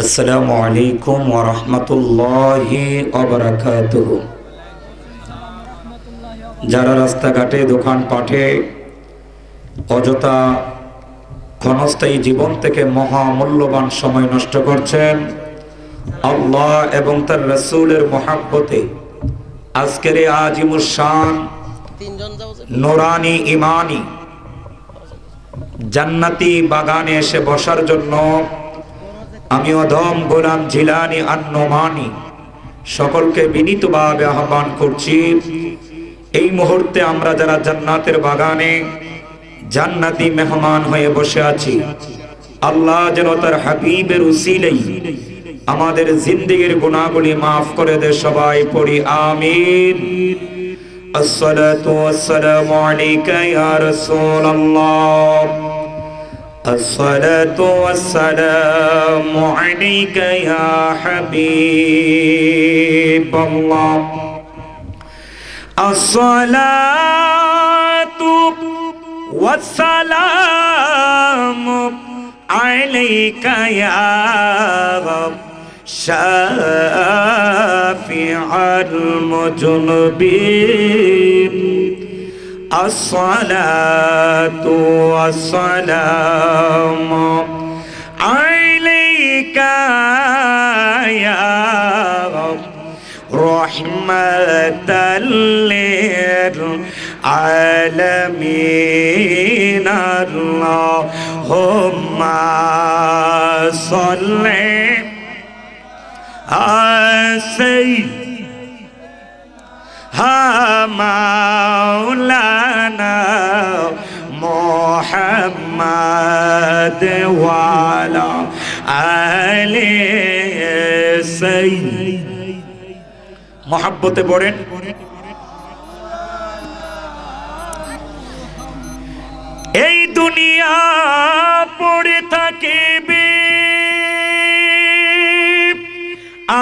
আসসালামু আলাইকুম ওয়া রাহমাতুল্লাহি ওয়া বারাকাতুহু। যারা রাস্তাঘাটে দোকানপাটে অযথা ক্ষণস্থায়ী জীবন থেকে মহামূল্যবান সময় নষ্ট করছেন, আল্লাহ এবং তার রাসূলের মহব্বতে আজকের এই আজিমুস শান নুরানি ইমানি জান্নাতি বাগানে এসে বসার জন্য আমি অধম গোলাম জিলানী আন-নুমানী সকলকে বিনীতভাবে আহ্বান করছি। এই মুহূর্তে আমরা যারা জান্নাতের বাগানে জান্নাতি মেহমান হয়ে বসে আছি, আল্লাহ যেন তার হাবিবের উসিলাই আমাদের জিন্দেগীর গুনাহগুলি মাফ করে দে। সবাই পড়ি আমিন। আসসালাতু ওয়াসসালামু আলাইকা ইয়া রাসূলুল্লাহ, আসসালাতু ওয়াসসালামু আলাইকা ইয়া হাবিবাল্লাহ, আসসালাতু ওয়াসসালামু আলাইকা ইয়া শাফিউল মুজনিবিন, আসসালাতু ওয়াসসালামু আলাইকা ইয়া রাহমাতাল লিল আলামিন, আল্লাহুম্মা সাল্লি সাইয়্যিদিনা মাওলানা মুহাম্মাদ ওয়া আলা আলিহি সাইয়্যিদিনা। মহব্বতে পড়েন। এই দুনিয়া পড়ে থাকিবে,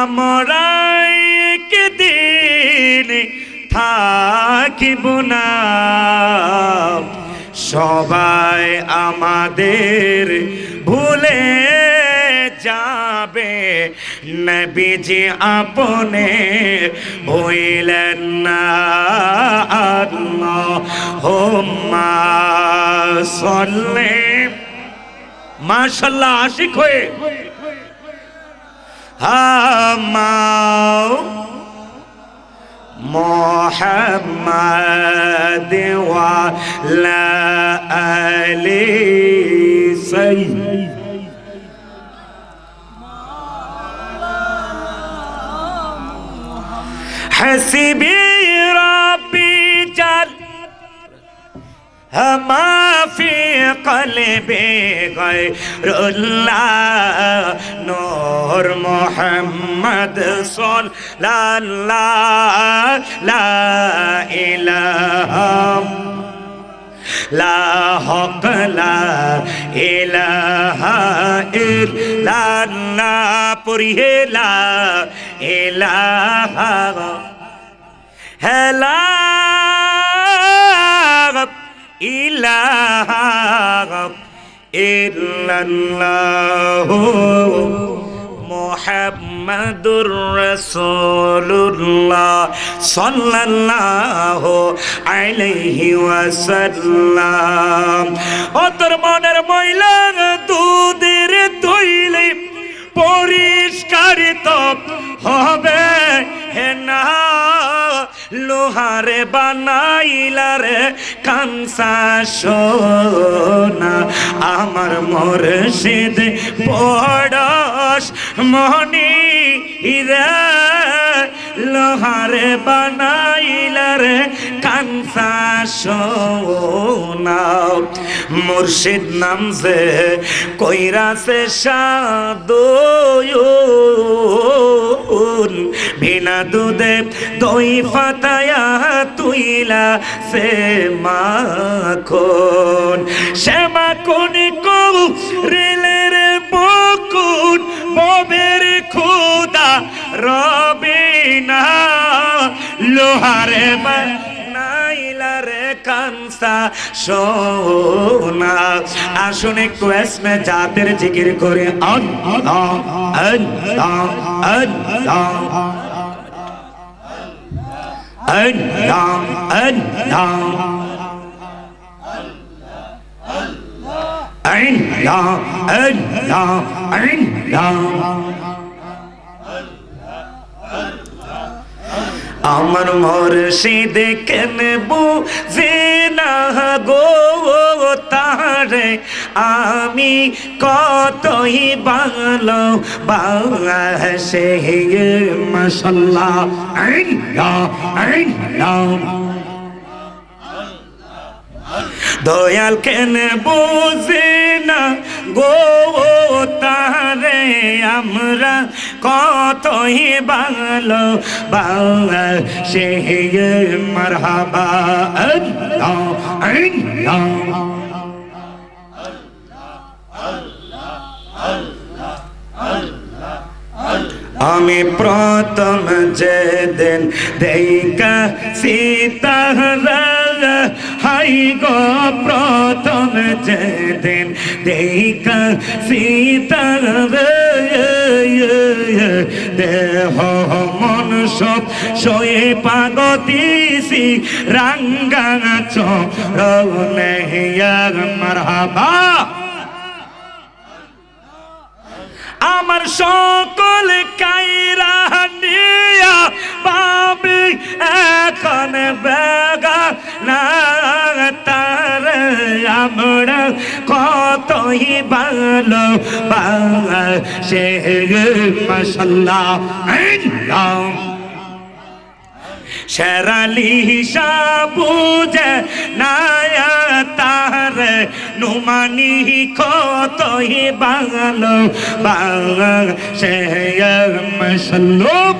আমরা একদিন থাকিব না। সবাই আমাদের ভুলে যাবে, নবীজি আপনে ভুলেন না। আল্লাহুম্মা সাল্লি, মাশাআল্লাহ আশিক হয়ে মুহাম্মাদ ওয়া আলা আলিহি সাইয়্যিদিনা। হাসবি রাব্বি জাল মা ফি কলবি গায়রুল্লাহ, নূর মুহাম্মদ সাল্লাল্লাহু লা ইলাহা লা হক লা ইলাহা ইল্লাল্লাহ, পড়িয়ে লা ইলাহা লা ইলাহা ইল্লাল্লাহ মুহাম্মাদুর রাসূলুল্লাহ সাল্লাল্লাহু আলাইহি ওয়াসাল্লাম। ও তোর মনের ময়লা দুধের দইলে পরিষ্কার তো হবে না, লোহারে বানাইলারে কাঁসা সোনা। আমার মুর্শিদ পড়স মনি রে, লোহারে বানাইলারে কাঁসা সোনা। মুর্শিদ নাম সে কইরা সে সাদুন, বিনা দুধে দই ফাটায়া তুইলা সে মাখন। সে মাখন রেলের বকুন ববের খুদা রবিনা, লোহারে বানাইলা রে কাঁসা আশা সোনা আসুন একটু এসমে জাতের জিকির করে আল্লাহ আল্লাহ আল্লাহ আল্লাহ আল্লাহ আল্লাহ আল্লাহ আল্লাহ আমার মুর্শিদ কেন বুঝে না গো তারে আমি কতই ভালো বাসে মাশাআল্লাহ আল্লাহ আল্লাহ দয়াল কেন বুঝে না গো তারে আমরা কতই ভালো বাসে মারহাবা আল্লাহ আল্লাহ আমি প্রথম যেদিন দেখা সীতারা হাই গো প্রথম যেদিন দেখা সীতারা দেহ মন সব শোয়ে পাগতিসি রাঙ্গা চরণে মারহাবা আমার সকল কায়রা নিয়া পাবি এখন বেগা না তার আমরা কতই ভালো বাসে মাশাআল্লাহ আল্লাহ শেরালি সাবুজে নায়া তার নুমানি কতই ভালো বাসে মাশাআল্লাহ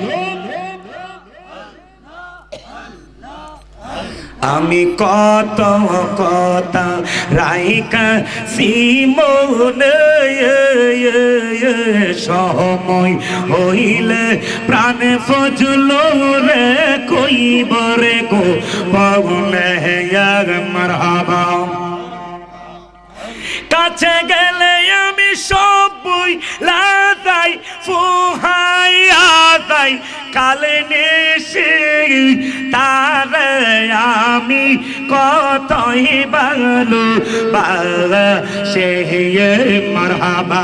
আমি কত কথা রাইকা সিমনে সময় হইলে প্রাণে ফজল রে কইব রে গো পাবনে মারহাবা কাছে গেলে আমি সবই লাদাই ফুহাইয়া যাই কালে নেশে তারে আমি কতই ভালো বাসে মারহাবা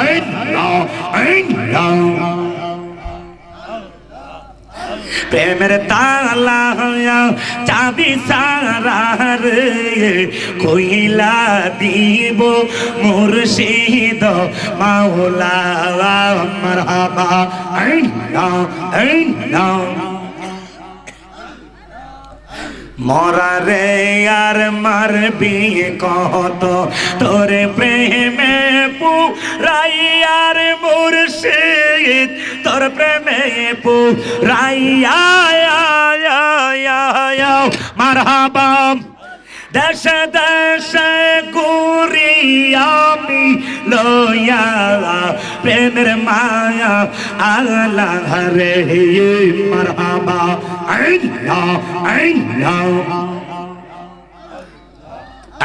আল্লাহ আল্লাহ প্রেমের তালা চাবি সারা রে কইলা দিব মুর্শিদ মাওলা মারহাবা আল্লাহ আল্লাহ মরা রে আর মারবি কত তোরে প্রেমে পুরাইয়ার মুর্শিদ তোর প্রেমে পুরাইয়া মারহাবা দেশে দেশে ঘুরি আমি লইয়া প্রেমের মায়া আল্লাহ রে মারহাবা আল্লাহ আল্লাহ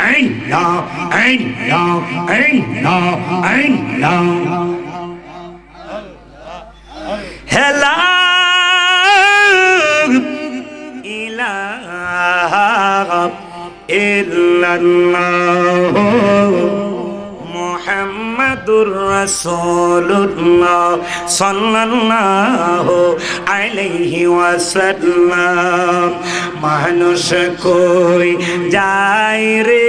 আল্লাহ আল্লাহ আল্লাহ আল্লাহ হেলা ইলাহা ইল্লাল্লাহ মুহাম্মাদুর রাসূলুল্লাহ সাল্লাল্লাহু আলাইহি ওয়াসাল্লাম মানুষ কই যায় রে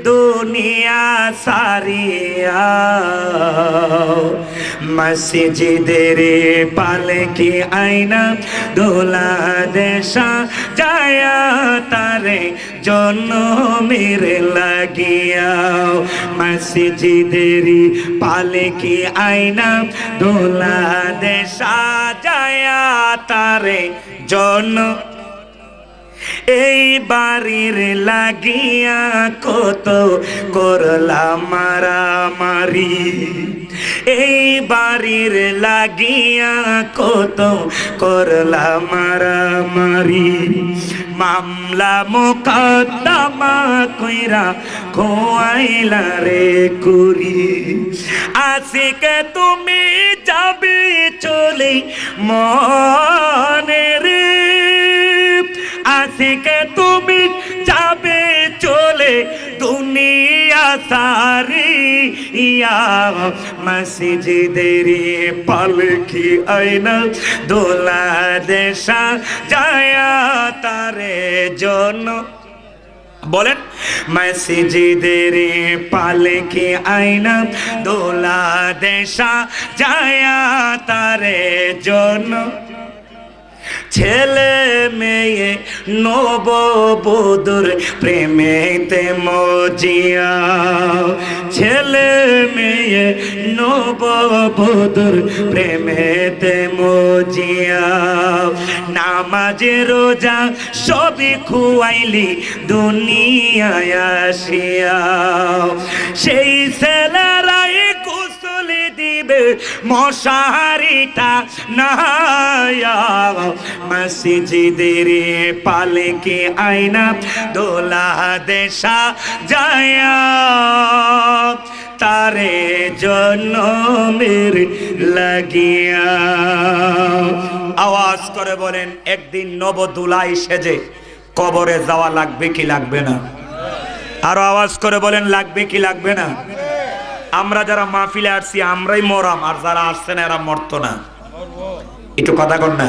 দুনিয়া সারিয়া মসজিদের পালকি আইনা দোলা দেশা যায়া তারে জন্মের লাগিয়া মসজিদের পালকি আইনা দোলা দেশা যায়া তারে জন্ম এই বাড়ির লাগিয়া কত করলাম মারামারি, এই বাড়ির লাগিয়া কত করলাম মারামারি, মামলা মোকদ্দমা কইরা খোয়াইলা রে কুরি, আজকে তুমি যাবে চলে মনে রে, আজকে তুমি যাবে চলে দুনিয়া সারি, ইয়া মসজিদের পালকি আয়না দোলা দেশা যায়া তারে জন, বলেন মসজিদের পালকি আয়না দোলা দেশা যায়া তারে জন, ছেলে মেয়ে নববধূর প্রেমেতে মজিয়া, ছেলে মেয়ে নববধূর প্রেমেতে মজিয়া, নামাজে রোজা সবই খুয়াইলি দুনিয়ায় আসিয়া, সেই ছেলেরাই গোসল দিবে মশারিটা নায়া, মসজিদের পালকি আয়না দোলা দেশা যায়া তারে জন্মের লাগিয়া। আওয়াজ করে বলেন, একদিন নবদুলাই সেজে কবরে যাওয়া লাগবে কি লাগবে না? আরো আওয়াজ করে বলেন, লাগবে কি লাগবে না? আমরা যারা মাহফিলে আসছি আমরাই মরাম, আর যারা আসছে না এরা মরতো না। একটু কথা কর না,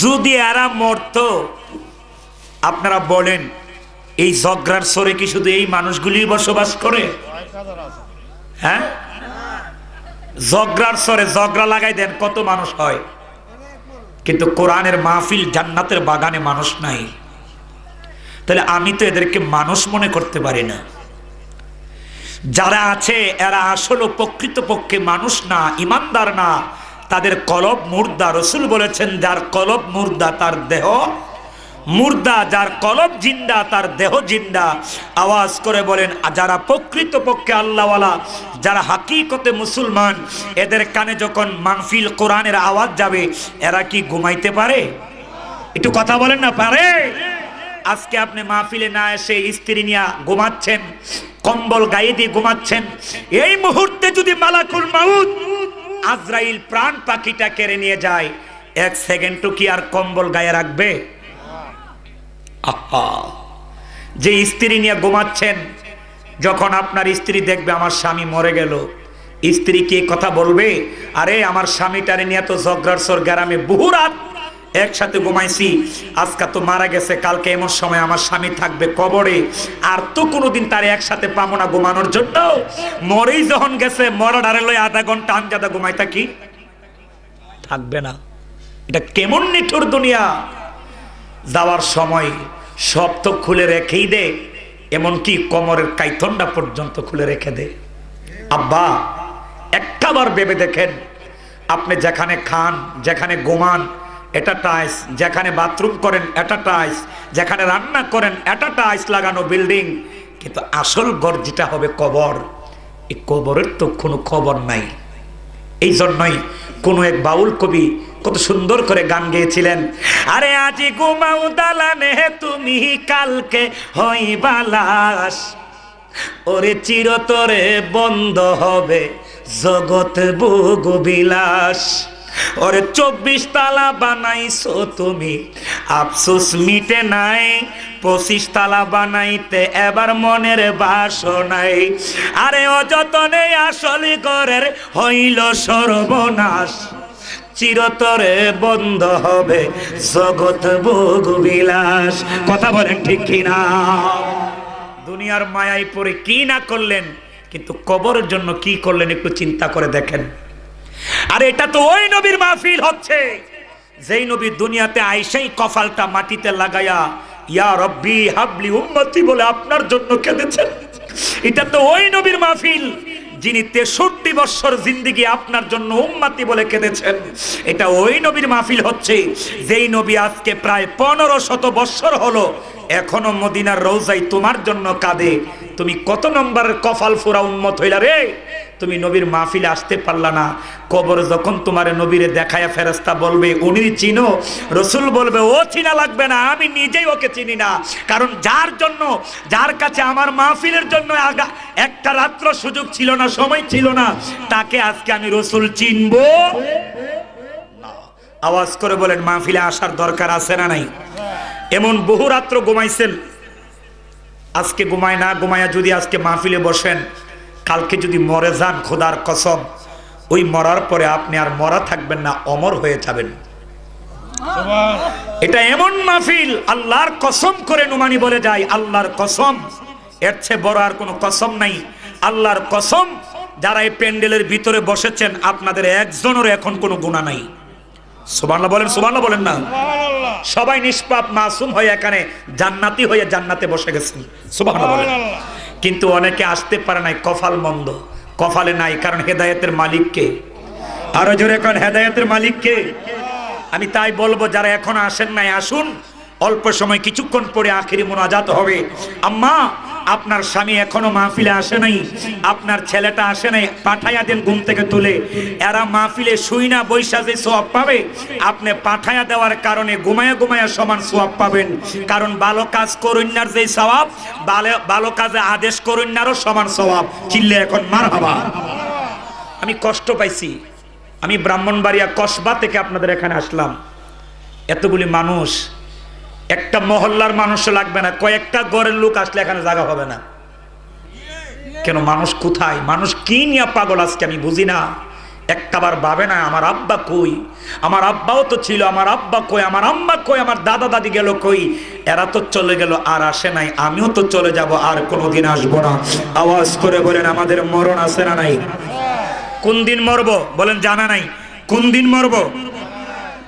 যদি এরা মরতো আপনারা বলেন এই জগরার সরে কি শুধু এই মানুষগুলি বসবাস করে? হ্যাঁ, জগরার সরে জগরা লাগাই দেন কত মানুষ হয়, কিন্তু কোরআনের মাহফিল জান্নাতের বাগানে মানুষ নাই। তাহলে আমি তো এদেরকে মানুষ মনে করতে পারি না। যারা আছে এরা আসলে প্রকৃতপক্ষে মানুষ না, ইমানদার না, তাদের কলব মুর্দা। রসুল বলেছেন, যার কলব মুর্দা তার দেহ মুর্দা, যার কলব জিন্দা তার দেহ জিন্দা। আওয়াজ করে বলেন, যারা প্রকৃতপক্ষে আল্লাহওয়ালা, যারা হাকিকতে মুসলমান, এদের কানে যখন মাহফিল কোরআনের আওয়াজ যাবে এরা কি ঘুমাইতে পারে? একটু কথা বলেন না, পারে? আজকে আপনি মাহফিলে না এসে স্ত্রী নিয়ে ঘুমাচ্ছেন, কম্বল গায়ে দিয়ে ঘুমাচ্ছেন, এই মুহূর্তে যদি মালাকুল মাউত আজরাইল প্রাণ পাখিটা কেড়ে নিয়ে যায়, এক সেকেন্ডও কি আর কম্বল গায়ে রাখবে? যে স্ত্রী নিয়ে ঘুমাচ্ছেন, যখন আপনার স্ত্রী দেখবে আমার স্বামী মরে গেল, স্ত্রী কি কথা বলবে? আরে আমার স্বামীটারে নিয়ে তো জগরারসর গ্রামে বহু রাত একসাথে ঘুমাইছি, আজকে তো মারা গেছে, কালকে এমন সময় আমার স্বামী থাকবে কবরে, আর তো কোনোদিন তার একসাথে পাবো না ঘুমানোর জন্য। মরেই যখন গেছে, মরা ডারে লই আধা ঘন্টা আনজাদা ঘুমাই থাকি, থাকবে না। এটা কেমন নিঠুর দুনিয়া! যাওয়ার সময় সব তো খুলে রেখেই দে, এমনকি কোমরের কাইথনটা পর্যন্ত খুলে রেখে দে। আব্বা, একটাবার ভেবে দেখেন, আপনি যেখানে খান, যেখানে ঘুমান এটা টাইস, যেখানে বাথরুম করেন এটা টাইস, যেখানে রান্না করেন এটা টাইস লাগানো বিল্ডিং, কিন্তু আসল ঘর যেটা হবে কবর, এই কবরের তো কোনো খবর নাই। এই জন্যই কোনো এক বাউল কবি কত সুন্দর করে গান গেয়েছিলেন, আরে আজি ঘুমাও দালানে তুমি কালকে হইবা লাশ, ওরে চিরতরে বন্ধ হবে জগৎ ভোগ বিলাস, ওরে 24 তালা বানাইছো তুমি আফসোস মিটে নাই, 25 তালা বানাইতে এবার মনের বাসনাই, আরে অযতনে আসলে ঘরের হইল সর্বনাশ, চিরতরে বন্ধ হবে জগৎ ভোগ বিলাস। কথা বলেন ঠিক কিনা? দুনিয়ার মায়ায় পড়ে কি না করলেন, কিন্তু কবরের জন্য কি করলেন একটু চিন্তা করে দেখেন। আর এটা তো ওই নবীর মাহফিল হচ্ছে যেই নবী দুনিয়াতে আইসাই কপালটা মাটিতে লাগায়া ইয়া রব্বি হাবলি উম্মতি বলে আপনার জন্য কেঁদেছেন। এটা তো ওই নবীর মাহফিল যিনি 63 বছর জিন্দেগি আপনার জন্য উম্মতি বলে কেঁদেছেন। এটা ওই নবীর মাহফিল হচ্ছে যেই নবী আজকে প্রায় 1500 বছর হলো এখনো মদিনার রওজায় তোমার জন্য কাঁদে। তুমি কত নম্বরের কপাল ফোরা উম্মত হইলা রে, তুমি নবীর মাহফিলে আসতে পারলা না। কবর যখন তোমার নবীরে দেখায়া ফেরেশতা বলবে উনি চিনো, রসুল বলবে ও চিনা লাগবে না, আমি নিজেই ওকে চিনি না। কারণ যার জন্য, যার কাছে আমার মাহফিলের জন্য একটা রাত্র সুযোগ ছিল না, সময় ছিল না, তাকে আজকে আমি রসুল চিনবো না। আওয়াজ করে বলেন মাহফিলে আসার দরকার আছে না নাই? এমন বহু রাত্র ঘুমাইছেন, আজকে ঘুমায় না, ঘুমায়া যদি আজকে মাহফিলে বসেন, কালকে যদি মরে যান, খোদার কসম ওই মরার পরে আপনি আর মরা থাকবেন না, অমর হয়ে যাবেন। এটা এমন মাহফিল, আল্লাহর কসম করে নুমানি বলে যায়, আল্লাহর কসম, এর চেয়ে বড় আর কোনো কসম নাই। আল্লাহর কসম, যারা এই প্যান্ডেলের ভিতরে বসেছেন আপনাদের একজনেরও এখন কোনো গুনাহ নাই। সুবহানাল্লাহ বলেন, সুবহানাল্লাহ বলেন না। সবাই নিষ্পাপ মাসুম হয়ে এখানে জান্নাতি হয়ে জান্নাতে বসে গেছেন। সুবহানাল্লাহ বলেন। কিন্তু অনেকে আসতে পারে নাই, কপাল মন্দ, কপালে নাই। কারণ হেদায়েতের মালিক কে? আরো জোরে এখন, হেদায়েতের মালিক কে? আমি তাই বলবো যারা এখন আসেন নাই, আসুন। অল্প সময় কিছুক্ষণ পরে আখিরি মুনাজাত হবে। আম্মা, আপনার স্বামী এখনো মাহফিলে আসে নাই, আপনার ছেলেটা আসে নাই, পাঠাইয়া দেন ঘুম থেকে তুলে। এরা মাহফিলে শুই না বৈশা যে সওয়াব পাবে, আপনি পাঠাইয়া দেওয়ার কারণে ঘুমায়া ঘুমায়া সমান সওয়াব পাবেন। কারণ ভালো কাজ করুন্নার যে সওয়াব, ভালো কাজে আদেশ করুন্নারও সমান সওয়াব। চিল্লে এখন মারহাবা। আমি কষ্ট পাইছি, আমি ব্রাহ্মণবাড়িয়া কসবা থেকে আপনাদের এখানে আসলাম। এতগুলি মানুষ, একটা মহল্লার মানুষ লাগবে না, কয়েকটা ঘরের লোক আসলে এখানে জায়গা হবে না। কেন? মানুষ কোথায়, মানুষ কি নিয়ে পাগল আজকে আমি বুঝি না। একটাবার ভাবে না আমার আব্বা কই, আমার আব্বাও তো ছিল, আমার আব্বা কই, আমার আম্মা কই, আমার দাদা দাদি গেল কই, এরা তো চলে গেল আর আসে নাই, আমিও তো চলে যাব, আর কোনোদিন আসবো না। আওয়াজ করে বলেন আমাদের মরণ আছে না নাই? কোন দিন মরবো বলেন জানা নাই? কোন দিন মরবো,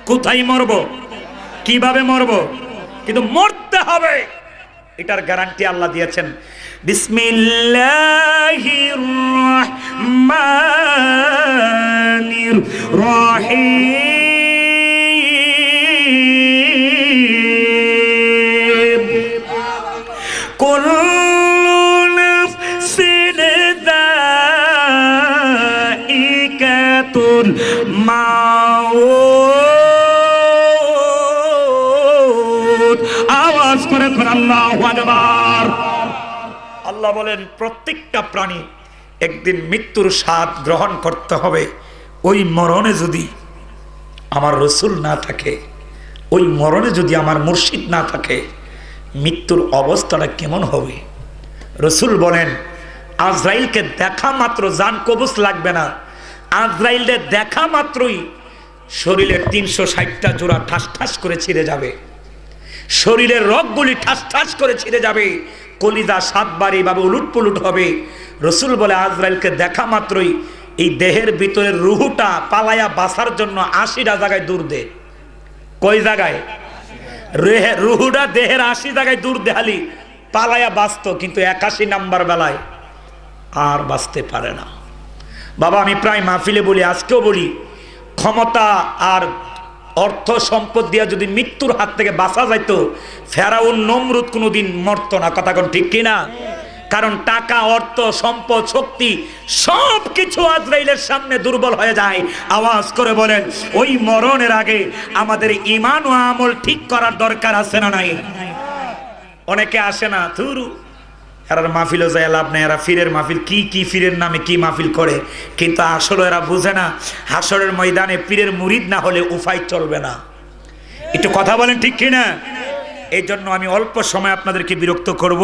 কোথায় মরবো, কিভাবে মরবো, কিন্তু মরতে হবে, এটার গ্যারান্টি আল্লাহ দিয়েছেন। বিসমিল্লাহির রহমানির রহিম। কুল্লু নাফসিন যায়িকাতুল মাউত। আওয়াজ করে আল্লাহু আকবার। আল্লাহ বলেন প্রত্যেকটা প্রাণী একদিন মৃত্যুর স্বাদ গ্রহণ করতে হবে। ওই মরণে যদি আমার রসুল না থাকে, ওই মরণে যদি আমার মুর্শিদ না থাকে, মৃত্যুর অবস্থাটা কেমন হবে? রসুল বলেন আজরাইলকে দেখা মাত্র জান কবজ লাগবে না, আজরাইলের দেখা মাত্রই শরীরের 360টা জোড়া ঠাস ঠাস করে ছিঁড়ে যাবে, শরীরের রগগুলি ঠাস ঠাস করে ছিঁড়ে যাবে, কলিজা 7 বার এইভাবে উলুট পুলুট হবে। রসুল বলে আজরাইলকে দেখা মাত্রই এই দেহের ভিতরের রুহুটা পালায়া বাঁচার জন্য 80টা জায়গায় দূর দে। কয় জায়গায়? রুহুটা দেহের 80 জায়গায় দূর দেহালি পালায়া বাঁচত, কিন্তু 81 নাম্বার বেলায় আর বাঁচতে পারে না। বাবা, আমি প্রায় মাহফিলে বলি, আজকেও বলি, ক্ষমতা আর অর্থ সম্পদ দিয়া যদি মৃত্যুর হাত থেকে বাঁচা যাইতো, ফেরাউন নমরুদ কোনোদিন মরতো না। কথা কোন ঠিক কিনা? কারণ টাকা, অর্থ, সম্পদ, শক্তি সব কিছু আজরাইলের সামনে দুর্বল হয়ে যায়। আওয়াজ করে বলেন ওই মরণের আগে আমাদের ঈমান ও আমল ঠিক করার দরকার আছে না নাই? অনেকে আসে না, থুরু এরা মাহফিলও যায় লাভ নেই, এরা ফিরের মাহফিল, কি ফিরের নামে কি মাহফিল করে, কিন্তু আসলে এরা বুঝে না হাসরের ময়দানে পীরের মুরিদ না হলে উপায় চলবে না। একটু কথা বলেন ঠিক কিনা? এই জন্য আমি অল্প সময় আপনাদেরকে বিরক্ত করব।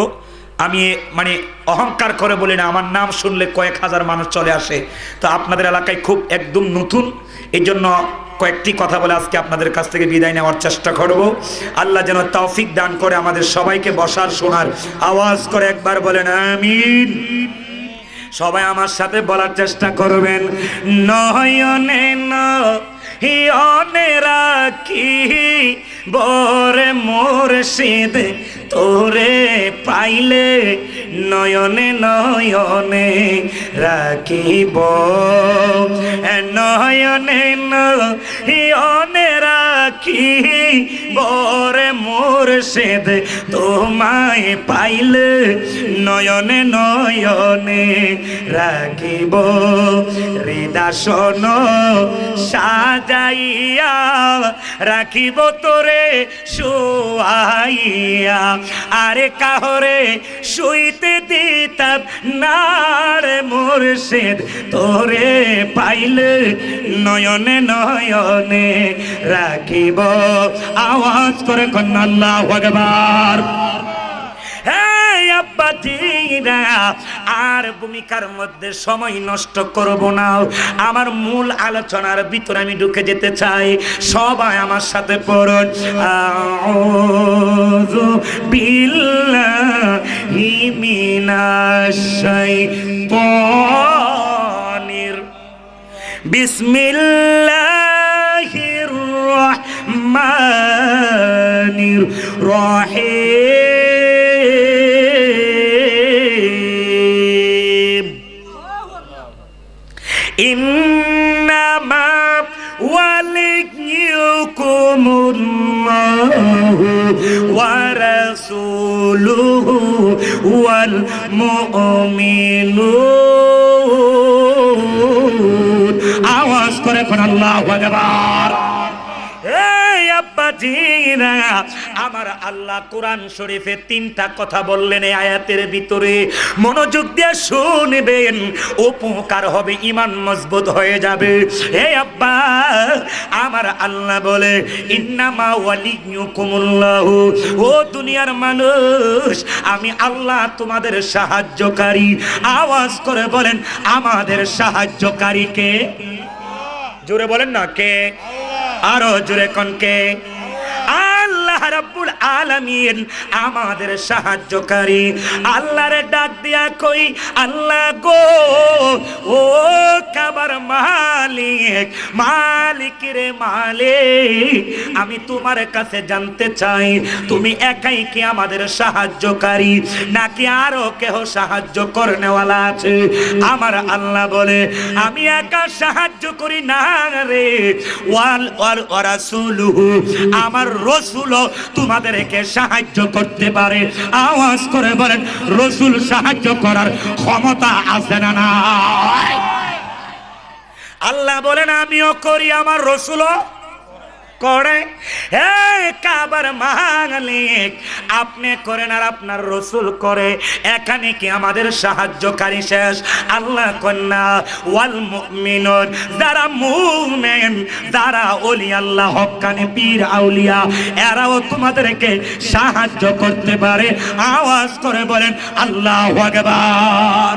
আমি মানে অহংকার করে বলি না, আমার নাম শুনলে কয়েক হাজার মানুষ চলে আসে। তো আপনাদের এলাকায় খুব একদম নতুন, এই জন্য কয়েকটি কথা বলে আজকে আপনাদের কাছ থেকে বিদায় নেওয়ার চেষ্টা করব। আল্লাহ যেন তৌফিক দান করে আমাদের সবাইকে বসার শোনার। আওয়াজ করে একবার বলেন আমিন। সবাই আমার সাথে বলার চেষ্টা করবেন, নয়নে নয়নে রাখি বরে মুর্শিদ তোরে পাইলে নয়নে নয়নে রাখিব, নয়নে নয়নে রাখিব রে মুর্শিদ তোমায় পাইলে নয়নে নয়নে রাখিব, হৃদয় সাজাইয়া রাখিব তোরে শুয়াইয়া, আরে কাহরে শুইতে দিতাম না রে মুর্শিদ তোরে পাইলে নয়নে নয়নে রাখিব। আওয়াজ করে কন্যা আল্লাহু আকবার। আর ভূমিকার মধ্যে সময় নষ্ট করব না, আমার মূল আলোচনার ভিতরে আমি ঢুকে যেতে চাই। সবাই আমার সাথে পড়ুন, আউযু বিল্লাহি মিনাশ শাইতানির বিসমিল্লাহির রহমানির রহিম। ইন্নামা ওয়ালিয়্যুকুমুল্লাহু ওয়া রাসূলুহু ওয়াল মুমিনুন। আওয়াজ করে কোন আল্লাহু আকবার। আমার আল্লাহ কোরআন শরীফে 3টা কথা বললেন এই আয়াতের ভিতরে, মনোযোগ দিয়ে শুনবেন, উপকার হবে, ঈমান মজবুত হয়ে যাবে। হে আব্বা, আমার আল্লাহ বলে ইন্নামা ওয়ালিয়্যুকুমুল্লাহু, ও দুনিয়ার মানুষ আমি আল্লাহ তোমাদের সাহায্যকারী। আওয়াজ করে বলেন আমাদের সাহায্যকারী কে? জোরে বলেন না কে, আরো জোরে কোন কে? আল্লাহ রাব্বুল আলামিন আমাদের সাহায্যকারী। আল্লাহরে ডাক দিয়া কই, আল্লাহ গো ও কাবার মালিক, মালিক রে মালিক, আমি তোমার কাছে জানতে চাই তুমি একাই কি আমাদের সাহায্যকারী নাকি আরো কেহ সাহায্য করনেওয়ালা আছে? আমার আল্লাহ বলে আমি একা সাহায্য করি না রে, ওয়াল রাসূলুহু, আমার রাসূল তোমাদেরকে সাহায্য করতে পারে। আওয়াজ করে বলেন রাসূল সাহায্য করার ক্ষমতা আছে না নাই? আল্লাহ বলেন আমিও করি, আমার রাসূলও করে। হে কাবার মালিক, আপনি করেন আর আপনার রাসূল করে, এখানে কি আমাদের সাহায্যকারী শেষ? আল্লাহ কন্যা ওয়াল মুমিনুন, যারা মুমিন, যারা ওলি আল্লাহ হক্কানি পীর আউলিয়া, এরাও তোমাদেরকে সাহায্য করতে পারে। আওয়াজ করে বলেন আল্লাহু আকবার।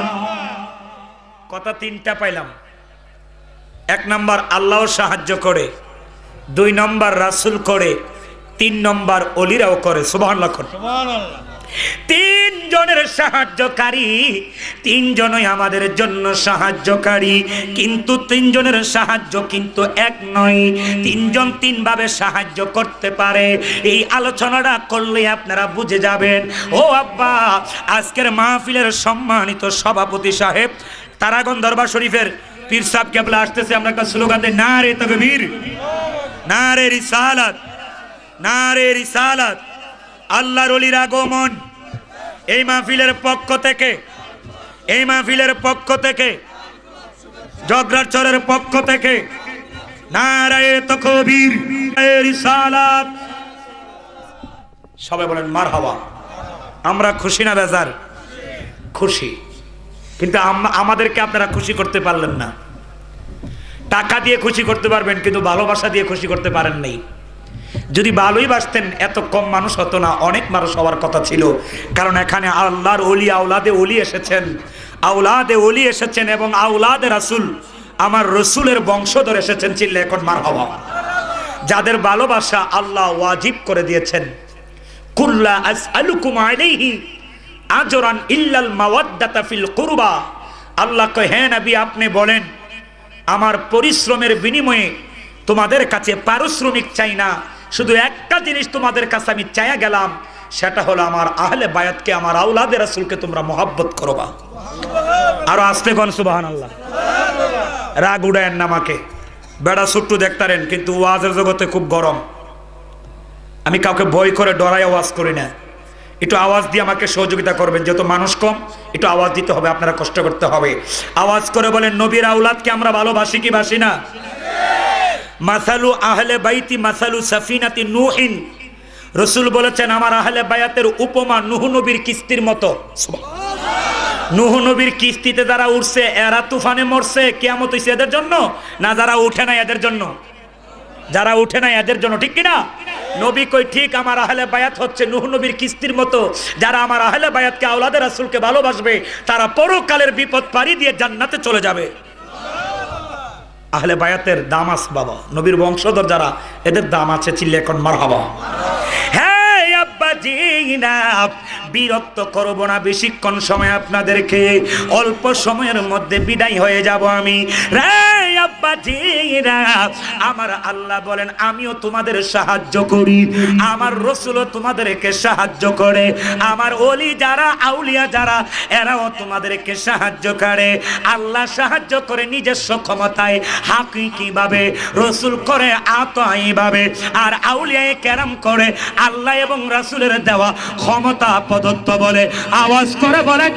কথা 3টা পাইলাম। 1 নম্বর আল্লাহ সাহায্য করে, 2 নম্বর রাসূল করে, 3 নম্বর ওলিরাও করে। সুবহানাল্লাহ। সুবহানাল্লাহ। 3 জনের সাহায্যকারী, 3 জনই আমাদের জন্য সাহায্যকারী, কিন্তু 3 জনের সাহায্য কিন্তু এক নয়, 3 জন 3 ভাবে সাহায্য করতে পারে। এই আলোচনাটা করলে আপনারা বুঝে যাবেন। ও আব্বা, আজকের মাহফিলের সম্মানিত সভাপতি সাহেব, তারাগণ দরবার শরীফের পীর সাহেব কেবলা আসতেছে, আমরা একটা স্লোগান দেই, নারে তাকবীর, নারে রিসালাত, নারে রিসালাত। আল্লাহর ওলির আগমন। এই মাহফিলের পক্ষ থেকে, এই মাহফিলের পক্ষ থেকে, জগরারচরের পক্ষ থেকে নারে তাকবীর, নারে রিসালাত। সবাই বলেন মারহাবা। আমরা খুশি না বেজার? খুশি। কিন্তু আমাদেরকে আপনারা খুশি করতে পারলেন না। টাকা দিয়ে খুশি করতে পারবেন, কিন্তু ভালোবাসা দিয়ে খুশি করতে পারেন নাই। যদি ভালোই বাসতেন এত কম মানুষ হতো না, অনেক মানুষ হওয়ার কথা ছিল। কারণ এখানে আল্লাহর ওলি, আওলাদে ওলি এসেছেন, আওলাদে ওলি এসেছেন এবং আওলাদে রাসূল, আমার রসুলের বংশধর এসেছেন। চিল্লা এখন মারহাবা। যাদের ভালোবাসা আল্লাহ ওয়াজিব করে দিয়েছেন, কুল্লা আসআলুকুম আলাইহি আজরান ইল্লাল মাওয়াদ্দাতা ফিল কুরবা। আল্লাহ কয়, হ্যাঁ নবী আপনি বলেন আমার পরিশ্রমের বিনিময়ে তোমাদের কাছে পারিশ্রমিক চাই না, শুধু একটা জিনিস তোমাদের কাছে আমি চাইয়া গেলাম, সেটা হলো আমার আহলে বায়াতকে, আমার আওলাদে রাসূলকে তোমরা মহব্বত করবা। আর আসতে কোন সুবহানাল্লাহ। রাগ উড়ায়েন না আমাকে, বেড়া ছুট্টু দেখতারেন, কিন্তু ওয়াজের জগতে খুব গরম। আমি কাউকে ভয় করে ডরাই আওয়াজ করি না। একটু আওয়াজ দিয়ে আমাকে সহযোগিতা করবেন, যেহেতু মানুষ কম একটু আওয়াজ দিতে হবে, আপনারা কষ্ট করতে হবে। আওয়াজ করে বলেন, নবীর আওলাদকে আমরা ভালোবাসি কি বাসি না? মাসালু আহলে বাইতি মাসালু সাফিনাতি নূহিন, রাসূল বলেছেন আমার আহলে বায়াতের উপমা নূহ নবীর কিস্তির মতো। নূহ নবীর কিস্তিতে যারা উঠছে এরা তুফানে মরছে, কিয়ামত হইছে এদের জন্য না যারা উঠে নাই এদের জন্য? যারা উঠে নাই এদের জন্য, ঠিক কিনা? নবী কই ঠিক, আমার আহলে বায়াত হচ্ছে নূহ নবীর কিস্তির মতো। যারা আমার আহলে বায়াতকে আওলাদে রাসূলকে ভালোবাসবে তারা পরকালের বিপদ পাড়ি দিয়ে জান্নাতে চলে যাবে। আহলে বায়াতের দাম আছে বাবা, নবীর বংশধর যারা এদের দাম আছে, চিল্লে এখন মারহাবা। হ্যাঁ আব্বা জি না, বিরক্ত করব না বেশিক্ষণ সময় আপনাদেরকে, অল্প সময়ের মধ্যে বিদায় হয়ে যাব আমি। রে আব্বা জি না, আমার আল্লাহ বলেন আমিও তোমাদের সাহায্য করি, আমার রাসূলও তোমাদেরকে সাহায্য করে, আমার ওলি যারা আউলিয়া যারা এরাও তোমাদেরকে সাহায্য করে। আল্লাহ সাহায্য করে নিজস্ব ক্ষমতায় হাকিকি ভাবে, রাসূল করে আতাই ভাবে, আর আউলিয়ায়ে কেরাম করে আল্লাহ এবং রাসূলের দেওয়া ক্ষমতা প্রদত্ত বলে। আওয়াজ করে বলেন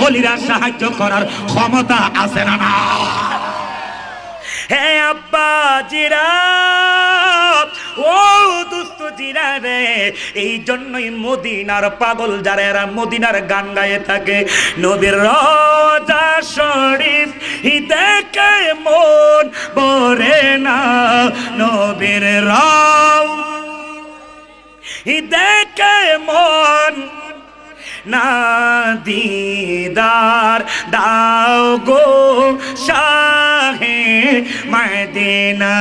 ওলিরা সাহায্য করার ক্ষমতা আছে না না? হে আব্বা জিরা, ও দোস্ত জিরা রে, এই জন্যই মদিনার পাগল যারা এরা মদিনার গান গায়ে থাকে। নবীর রওজা শরীফ দেখে মন ভরে না, নবীর রওজা দেখে মন না, দিদার দাও গো শাহে মদিনা,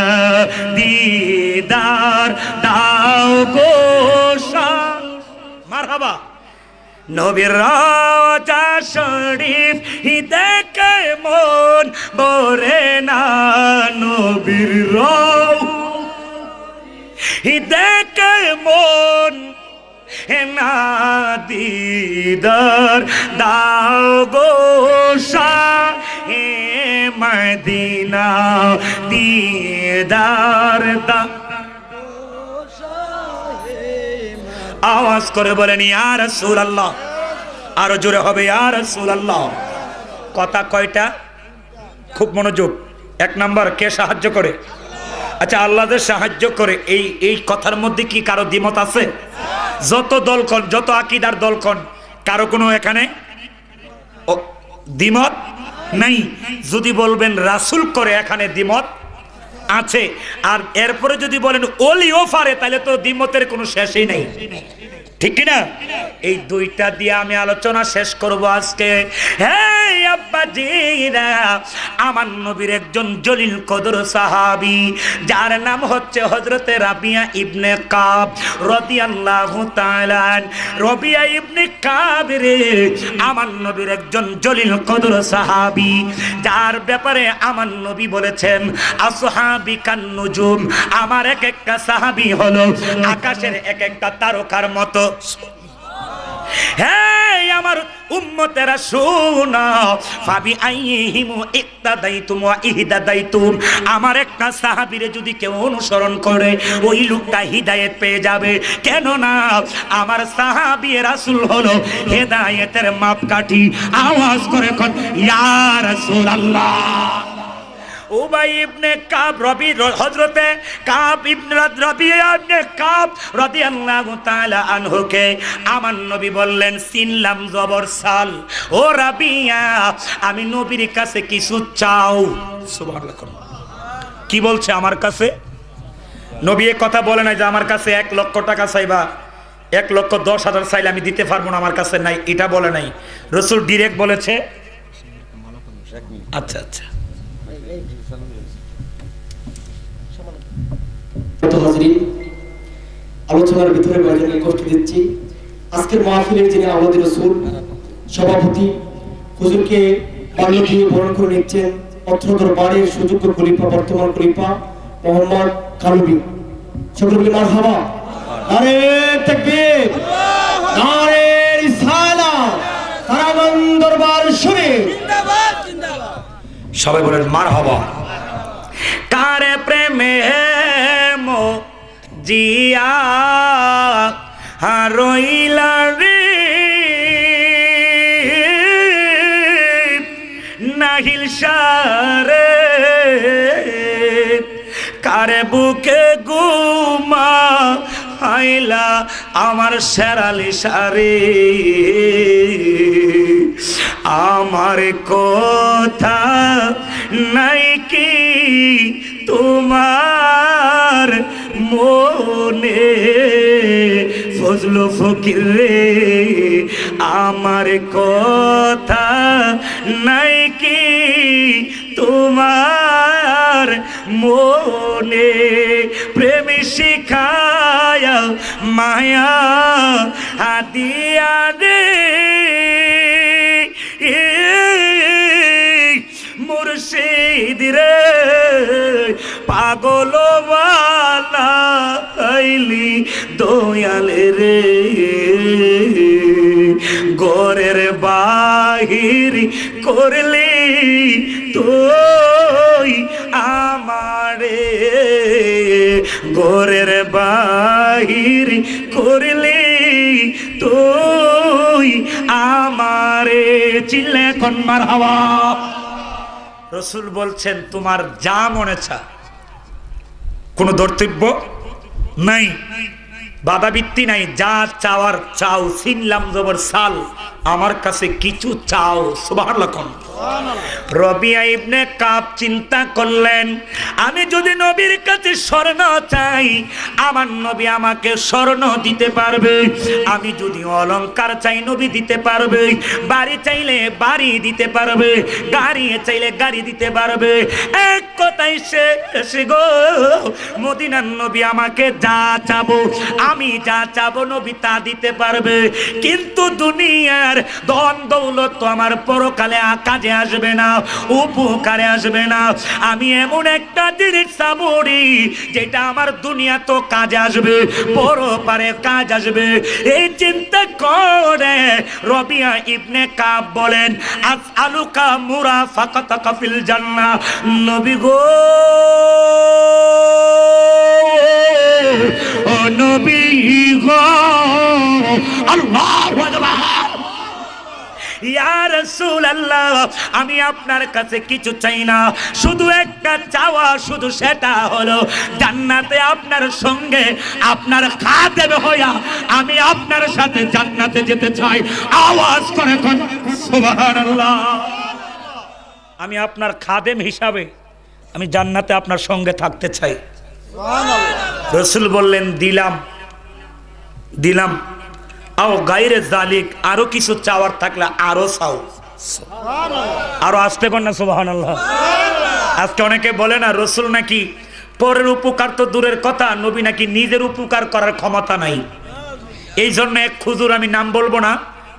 দিদার দাও গো শাহ। মারহাবা। নবীর রওজা শরীফ দেখে মন ভরে না, নবীর রওজা দেখে মন না, দিদার দাও গো শাহে মদিনা, দিদার দাও। আওয়াজ করে বলেন ইয়া রাসূলুল্লাহ, আরো জোরে হবে ইয়া রাসূলুল্লাহ। কথা কয়টা? খুব মনোযোগ। এক নাম্বার, কে সাহায্য করে? আচ্ছা, আল্লাহ যে সাহায্য করে, এই কথার মধ্যে কি কারো দ্বিমত আছে? যত দলকন, যত আকীদার দলকন, কারো কোনো এখানে দ্বিমত নাই। যদি বলবেন রাসূল করে, এখানে দ্বিমত আছে। আর এরপরে যদি বলেন ওলিও পারে, তাহলে তো দ্বিমতের কোনো শেষই নাই, ঠিক কিনা? এই দুইটা দিয়ে আমি আলোচনা শেষ করব আজকে। হ্যাঁ আব্বা জিরা, আমার নবীর একজন জলিল কদর সাহাবী, যার নাম হচ্ছে হযরতে রাবিয়া ইবনে কাব রাদিয়াল্লাহু তাআলা। রাবিয়া ইবনে কাব রে আমার নবীর একজন জলিল কদর সাহাবী, যার ব্যাপারে আমার নবী বলেছেন আসহাবী কান নুজুম, আমার এক একটা সাহাবী হলো আকাশের এক একটা তারকার মতো। হ্যাঁ আমার উম্মতেরা শোনো, ফাবি আইহিমু ইক্তাদাইতুম ওয়া ইহদাদাইতুম, আমার একটা সাহাবীরে যদি কেউ অনুসরণ করে ওই লোকটা হিদায়াত পেয়ে যাবে। কেন না আমার সাহাবী রাসূল হলো হেদায়েতের মাপকাঠি। আওয়াজ করে কোন ইয়া রাসূলুল্লাহ। উবাই ইবনে কাব হযরতে কাব ইবনে রাবিয়া ইবনে কাব রাদিয়াল্লাহু তাআলা আনহুকে আমার নবী বললেন সিনলাম জবর সাল, ও রাবিয়া আমি নবীর কাছে কিছু চাও। সুবহানাল্লাহ। কি বলছে আমার কাছে? নবী এই কথা বলে নাই যে আমার কাছে 1 লক্ষ টাকা চাইবা, 1,10,000 চাইলে আমি দিতে পারবো না, আমার কাছে নাই, এটা বলে নাই। রাসূল ডাইরেক্ট বলেছে আচ্ছা আচ্ছা। আলোচনার ভিতরে কয়েকজনকে কষ্ট দিচ্ছি। আজকের মাহফিলের যিনি আমাদের রাসূল সভাপতি হুজুরকে বাল্য দিয়ে বরণ করে নিচ্ছেন অত্র দরবারের সুযোগ্য খলিফা, বর্তমান খলিফা মোহাম্মদ কালুবি। সকলে বলি মারহাবা। নারে তাকবীর, নারে রিসালাত, কারাগান দরবার শরীফ। সবাই বলেন মারহাবা। কারে প্রেমে মো জিয়া রইলা রে, নাহিল সারে কারে বুকে গুমা আইলা আমার শেরালি সারে, আমার কথা নাই কি তোমার মনে, ফজলু ফকির রে আমার কথা নাই কি তোমার মনে, প্রেম শিখায়া মায়া হাদিয়া রে, মুর্শিদ রে পাগল বানাইলি দয়াল রে, ঘরের বাহির করলি তুই আমারে, ঘরের বাহির করলি তুই আমারে, চিল্লে এখন মারহাবা। রসুল বলছেন তোমার যা মনে চা, কোনো ধর্তব্য নাই, বাধাবৃত্তি নাই, যা চাওয়ার চাও, সিনলাম জবর সাল, আমার কাছে কিছু চাও। সুবহানাল্লাহ। রবিয়া ইবনে কাব চিন্তা করলেন, আমি যদি নবীর কাছে স্বর্ণ চাই আমার নবী আমাকে স্বর্ণ দিতে পারবে, আমি যদি অলংকার চাই নবী দিতে পারবে, বাড়ি চাইলে বাড়ি দিতে পারবে, গাড়ি চাইলে গাড়ি দিতে পারবে। এক কথাই শেষ গো, মদিনার নবী আমাকে যা চাবো, আমি যা চাবো নবী তা দিতে পারবে, কিন্তু দুনিয়ার ধন দৌলত তো আমার পরকালে কাজে আসবে না, উপকারে আসবে না। আমি এমন একটা জিনিস চাবো যেটা আমার দুনিয়া তো কাজে আসবে, পরপারে কাজ আসবে। এই চিন্তা করে রবিয়া ইবনে কাব বলেন, আসআলুকা মুরাফাকাতাকা ফিল জান্নাহ, নবী গো ও নবী গো, আল্লাহু আকবার, ইয়া রাসূলুল্লাহ আমি আপনার কাছে কিছু চাই না, শুধু একটা চাওয়া, শুধু সেটা হলো জান্নাতে আপনার সঙ্গে আপনার খাদেম হইয়া আমি আপনার সাথে জান্নাতে যেতে চাই। আওয়াজ করে কোন সুবহানাল্লাহ। আমি আপনার খাদেম হিসাবে আমি জান্নাতে আপনার সঙ্গে থাকতে চাই। রাসূল বললেন দিলাম দিলাম। আও গায়রে জালিক, আরো কিছু চাওয়ার থাকলে আরো চাও। আরো আসতে কোন না সুবহানাল্লাহ। আজকে অনেকে বলে না রাসূল নাকি পরের উপকার তো দূরের কথা, নবী নাকি নিজের উপকার করার ক্ষমতা নাই। এই জন্য এক হুজুর, আমি নাম বলবো না,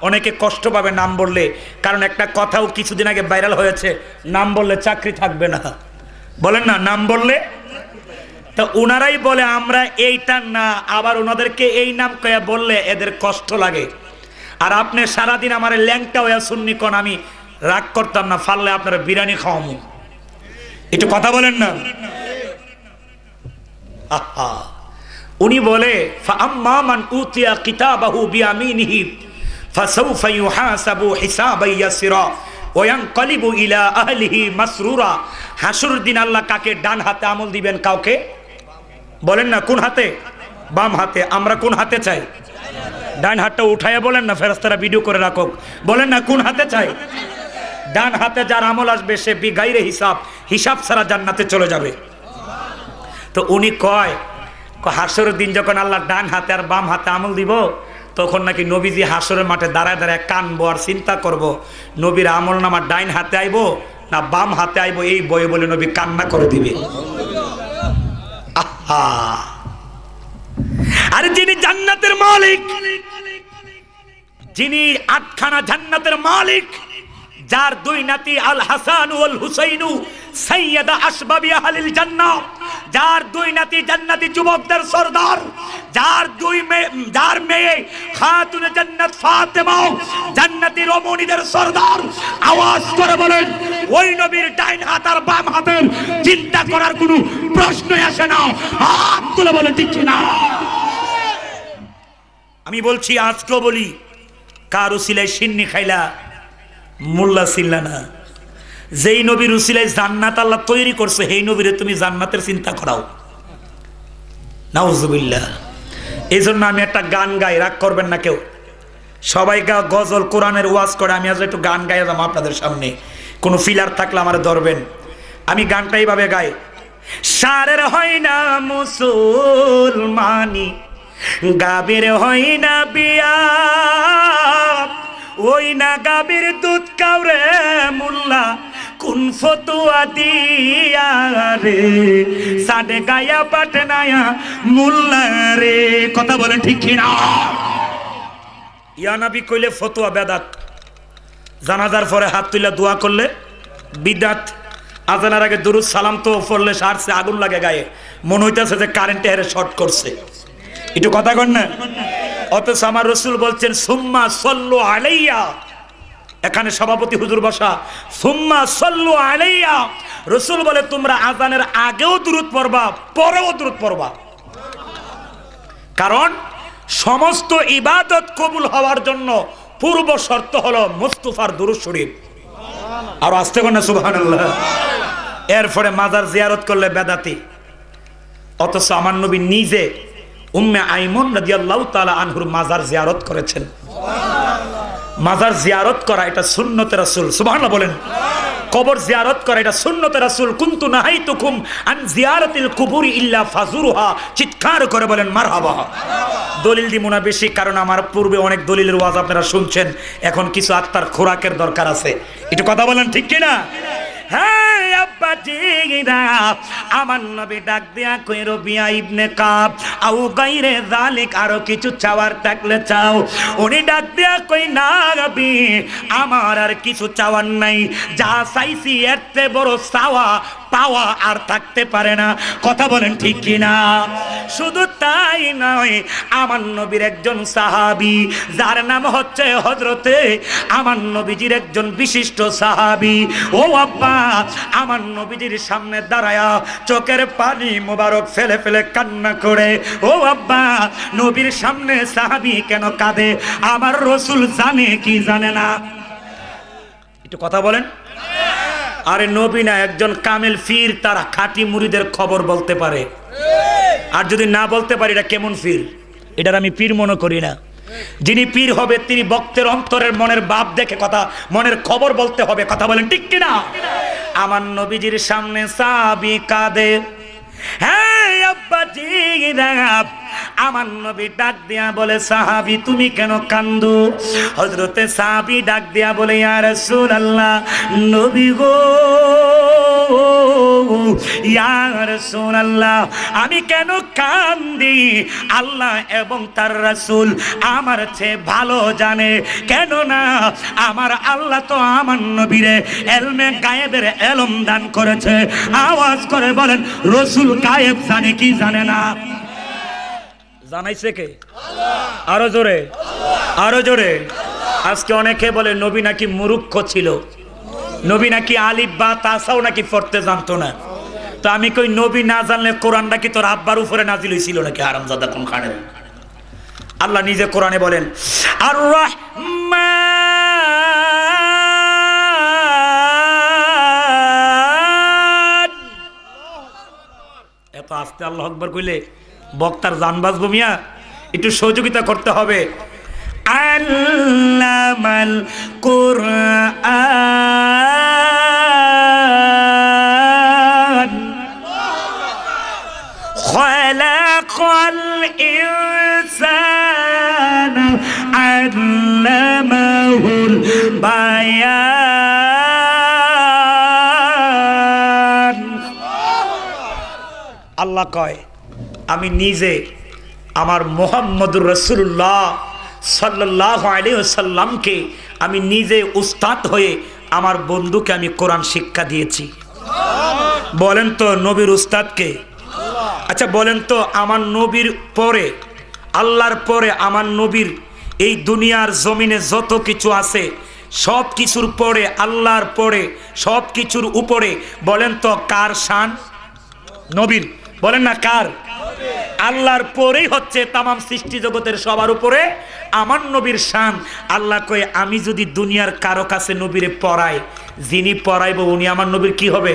অনেকে কষ্ট পাবে নাম বললে, কারণ একটা কথাও কিছুদিন আগে ভাইরাল হয়েছে, নাম বললে চাকরি থাকবে না, বলেন না নাম বললে। তো ওনারাই বলে আমরা এইটা না, আবার ওনাদেরকে এই নাম কয়া বললে এদের কষ্ট লাগে। আর আপনি সারাদিন আমার ল্যাংটা হইয়া শুননি কোন, আমি রাগ করতাম না, ফাললে আপনারা বিরিয়ানি খাওয়ামু, একটু কথা বলেন না। আহা, উনি বলে ফাআম্মা মান উতিয়া কিতাবাহু বিয়ামিনিহি ফাসাউফা ইউহাসাবু হিসাবান ইয়াসিরা ওয়া ইয়ানকালিবু ইলা আহলিহি মাসরুরা। হাসরের দিন আল্লাহ কাকে ডান হাতে আমল দিবেন, কাউকে বলেন না কোন হাতে, বাম হাতে। আমরা কোন হাতে চাই? ডান হাতটা উঠাইয়া বলেন না, ফেরেশতারা ভিডিও করে রাখো, বলেন না কোন হাতে চাই? ডান হাতে যার আমল আসবে সে বিগাইরে হিসাব, হিসাব ছাড়া জান্নাতে চলে যাবে। তো উনি কয় হাসরের দিন যখন আল্লাহ ডান হাতে আর বাম হাতে আমল দিব, তখন নাকি নবীজি হাসরের মাঠে দাঁড়ায় দাঁড়ায় কানবো আর চিন্তা করব নবীর আমল নামা ডাইন হাতে আইব না বাম হাতে আইব, এই বয়ে বলে নবী কান্না করে দিবে। আহা, আর যিনি জান্নাতের মালিক, যিনি আটখানা জান্নাতের মালিক, যার দুই নাতি আল হাসান ওয়াল হুসাইনু সাইয়্যিদা আসবাবি আহলিল জান্নাহ, যার দুই নাতি জান্নাতি যুবকদের সরদার, যার মেয়ে খাতুনে জান্নাত ফাতেমা জান্নাতি রমণীদের সরদার। আওয়াজ করে বলেন ওই নবীর ডাইন হাত আর বাম হাতের চিন্তা করার কোনো প্রশ্নই আসে না। হাত তুলে বলেন ঠিক না? আমি বলছি, আজকেও বলি, কার উসিলায় সিন্নি খাইলা মোল্লা ছিলা না। যেই নবীর উসিলায় জান্নাত আল্লাহ তৈরি করছে, সেই নবীরে তুমি জান্নাতের চিন্তা করাও। নাউজুবিল্লাহ। এই জন্য আমি একটা গান গাই, রাগ করবেন না কেউ। সবাই গজল কোরআনের ওয়াজ করে, আমি আজ একটু গান গাই যাবো আপনাদের সামনে। কোনো ফিলার থাকলে আমার ধরবেন। আমি গানটা এইভাবে গাই। সারের হয় না মুসলমানি, গাবির হয় না বিয়া, ওই না গাবির দুধ কাউরে মোল্লা কোন ফতুয়া দিয়া রে, সাডে গায়া পাটনায়া মোল্লা রে। কথা বলেন ঠিক না? ইয়া নবী কইলে ফতুয়া বেদাত, জানাজার পরে হাত তুলে দোয়া করলে বিদাত, আজানের আগে দুরুদ সালাম তো পড়লে সারছে আগুন লাগে গায়ে, মনে হইতেছে যে কারেন্টে হেরে শর্ট করছে। একটু কথা কন না। অথচ আমার রসুল বলছেন সুম্মা সল্লু আলাইয়া, এখানে সভাপতি হুজুর বসা, সুম্মা সল্লু আলাইয়া। রসুল বলে তোমরা আজানের আগেও দুরুদ পড়বা, পরেও দুরুদ পড়বা। কারণ সমস্ত ইবাদত কবুল হওয়ার জন্য পূর্ব শর্ত হলো মুস্তাফার দুরূদ শরীফ। আর আসতে কন না সুবহানাল্লাহ। এরপরে মাজার জিয়ারত করলে বেদাতি। অথচ আমার নবী নিজে উম্মে আইমন রাদিয়াল্লাহু তাআলা আনহুর মাজার জিয়ারত করেছেন। মাজার জিয়ারত করা এটা সুন্নতে রাসূল। সুবহানাল্লাহ বলেন। কবর জিয়ারত করা এটা সুন্নতে রাসূল। কুনতু নাহাইতুকুম আন জিয়ারাতিল কুবুরি ইল্লা ফাজুরুহা। চিৎকার করে বলেন মারহাবা। দলিল দিব না বেশি, কারণ আমার পূর্বে অনেক দলিলের ওয়াজ আপনারা শুনছেন। এখন কিছু আত্মার খোরাকের দরকার আছে। একটু কথা বলেন ঠিক কি না? হ্যাঁ আব্বা জিরা, আমার নবী ডাক দিয়া কই রবিয়া ইবনে কাব আও গায়রে যালিক, আরো কিছু চাওয়ার থাকলে চাও। উনি ডাক দিয়া কই না রবি, আমার আর কিছু চাওয়ার নাই, যা চাইছি এর চেয়ে বড় চাওয়া পাওয়া আর থাকতে পারে না। কথা বলেন ঠিক কি না? শুধু তাই নয়, আমার নবীর একজন সাহাবী, যার নাম হচ্ছে হযরতে আমার নবীজির একজন বিশিষ্ট সাহাবী, ও আব্বা আমার নবীজির সামনে দাঁড়ায়া চোখের পানি মোবারক ফেলে ফেলে কান্না করে, ও আব্বা নবীর সামনে সাহাবী কেন কাঁদে? আমার রাসূল জানে কি জানে না? একটু কথা বলেন। আরে নবী না, একজন কামেল ফির, তার খাঁটি মুরিদের খবর বলতে পারে। আর যদি না বলতে পারি, এটা কেমন পীর? এটার আমি পীর মনে করি না। যিনি পীর হবে তিনি বক্তের অন্তরের মনের ভাব দেখে কথা, মনের খবর বলতে হবে। কথা বলেন ঠিক কিনা? আমার নবীজির সামনে সাহাবী কাঁদে। হ্যাঁ আব্বা জিরা, আমার নবী ডাক দিয়া বলে সাহাবী তুমি কেন কান্দো? হযরতে সাহাবী ডাক দিয়া বলে ইয়া রাসূলুল্লাহ, নবী গো ইয়া রাসূলুল্লাহ, আমি কেন কান্দি? আল্লাহ এবং তার রাসূল আমার চেয়ে ভালো জানে। কেন না, আমার আল্লাহ তো আমার নবীরে ইলমে গায়েবের ইলম দান করেছে। আওয়াজ করে বলেন রাসূল গায়েব জানে কি জানে না? জানাইছে কে? আরো জোরে, আরো জোরে। আজকে অনেকে বলে নবী নাকি মূর্খ ছিল, নবী নাকি আলিফ বা তাসাও নাকি পড়তে জানতো না। তো আমি কই নবী না জানলে কোরআনটা কি তোর আব্বার উপরে নাজিল হইছিল নাকি? হারামজাদা কোন খানে? আল্লাহ নিজে কোরআনে বলেন আর রহমান। এত আস্তে আল্লাহু আকবার কইলে বক্তার জান বাজবো মিয়া, একটু সহযোগিতা করতে হবে। আল্লামাল কুরআন খালাকাল ইনসানা আল্লামাহুল বায়ান। আল্লাহ কয় আমি নিজে আমার মুহাম্মদুর রাসূলুল্লাহ সাল্লাল্লাহু আলাইহি ওয়াসাল্লামকে আমি নিজে উস্তাদ হয়ে আমার বন্ধুকে আমি কোরআন শিক্ষা দিয়েছি। বলেন তো নবীর উস্তাদকে? আচ্ছা বলেন তো আমার নবীর পরে, আল্লাহর পরে আমার নবীর এই দুনিয়ার জমিনে যত কিছু আছে সব কিছুর পরে, আল্লাহর পরে, সব কিছুর উপরে বলেন তো কার শান? নবীর। বলেন না কার? আল্লাহর পরেই হচ্ছে তামাম সৃষ্টি জগতের সবার উপরে আমার নবীর শান। আল্লাহ কয়ে আমি যদি দুনিয়ার কারো কাছে নবীরে পড়াই, যিনি পড়াইব উনি আমার নবীর কি হবে?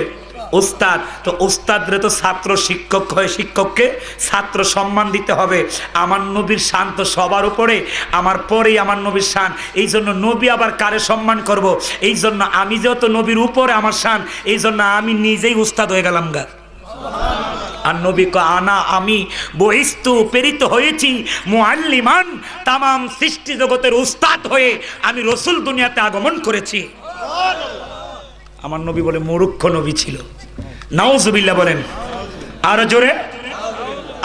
উস্তাদ। তো উস্তাদরে তো ছাত্র শিক্ষক হয়, শিক্ষককে ছাত্র সম্মান দিতে হবে। আমার নবীর শান তো সবার উপরে, আমার পরেই আমার নবীর শান। এই জন্য নবী আবার কারে সম্মান করব? এই জন্য আমি যেহেতু নবীর উপরে আমার শান, এই জন্য আমি নিজেই উস্তাদ হয়ে গেলাম গা। আর নবী কো আনা, আমি বহিস্তু প্রেরিত হয়েছি মুআল্লিমান, তামাম সৃষ্টি জগতের উস্তাদ হয়ে আমি রসুল দুনিয়াতে আগমন করেছি। আমার নবী বলে মূর্খ নবী ছিল। নাউজুবিল্লাহ বলেন আরো জোরে।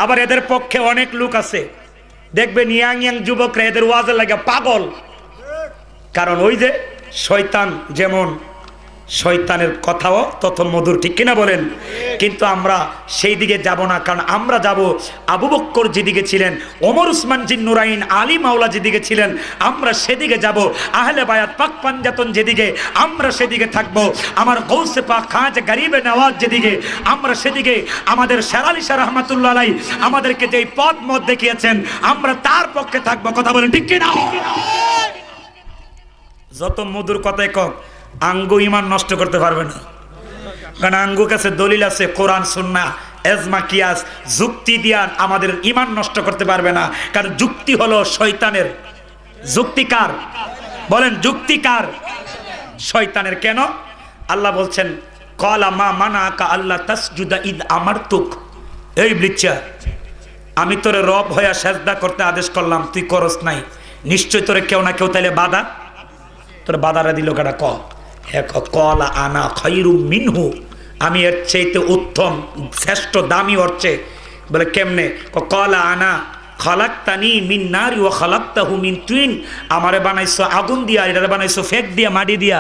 আবার এদের পক্ষে অনেক লোক আছে, দেখবেন ইয়াং ইয়াং যুবকরা এদের ওয়াজে লাগে পাগল। কারণ ওই যে শয়তান, যেমন শয়তানের কথাও তত মধুর, ঠিক কিনা বলেন? কিন্তু আমরা সেই দিকে যাব না, কারণ আমরা যাব আবু বক্কর যেদিকে ছিলেন, ওমর উসমান জিন নুরাইন, আলী মাওলা যেদিকে ছিলেন আমরা সেদিকে যাব। আহলে বায়াত পাক পাঞ্জাতন যেদিকে আমরা সেদিকে থাকব। আমার গৌসে পাক খাজা গরিবে নওয়াজ যেদিকে আমরা সেদিকে, আমাদের শেরালি শাহ রহমাতুল্লাহ আলাইহি আমাদেরকে যেই পথ মত দেখিয়েছেন আমরা তার পক্ষে থাকব। কথা বলেন ঠিক কিনা? যত মধুর কথাই কক, আঙ্গু ইমান নষ্ট করতে পারবে না। কারণ আঙ্গু কাছে দলিল আছে, কোরআন সুন্নাহ এজমা কিয়াস, যুক্তি দিয়া আমাদের ইমান নষ্ট করতে পারবে না। কারণ যুক্তি হলো শয়তানের। যুক্তিকার বলেন, যুক্তিকার শয়তানের। কেন? আল্লাহ বলছেন ক্বালা মা মানাকা আল্লাহ তাসজুদা ইদ আমারতুক, এই বৃচ্ছা আমি তোরে রব হইয়া সেজদা করতে আদেশ করলাম, তুই করস নাই, নিশ্চয় তোরে কেউ না কেউ তাইলে বাধা, তোর বাধারা দিল কাটা। কলা আনা খায়রুম মিনহু, আমি এর চাইতে উত্তম শ্রেষ্ঠ দামি হচ্ছে। বলে কেমনে? কলা আনা খালাক্তানি মিন নারি ওয়া খালাক্তাহু মিন তিন, আমারে বানাইছো আগুন দিয়া, এটারে বানাইছো ফেক দিয়া, মাটি দিয়া।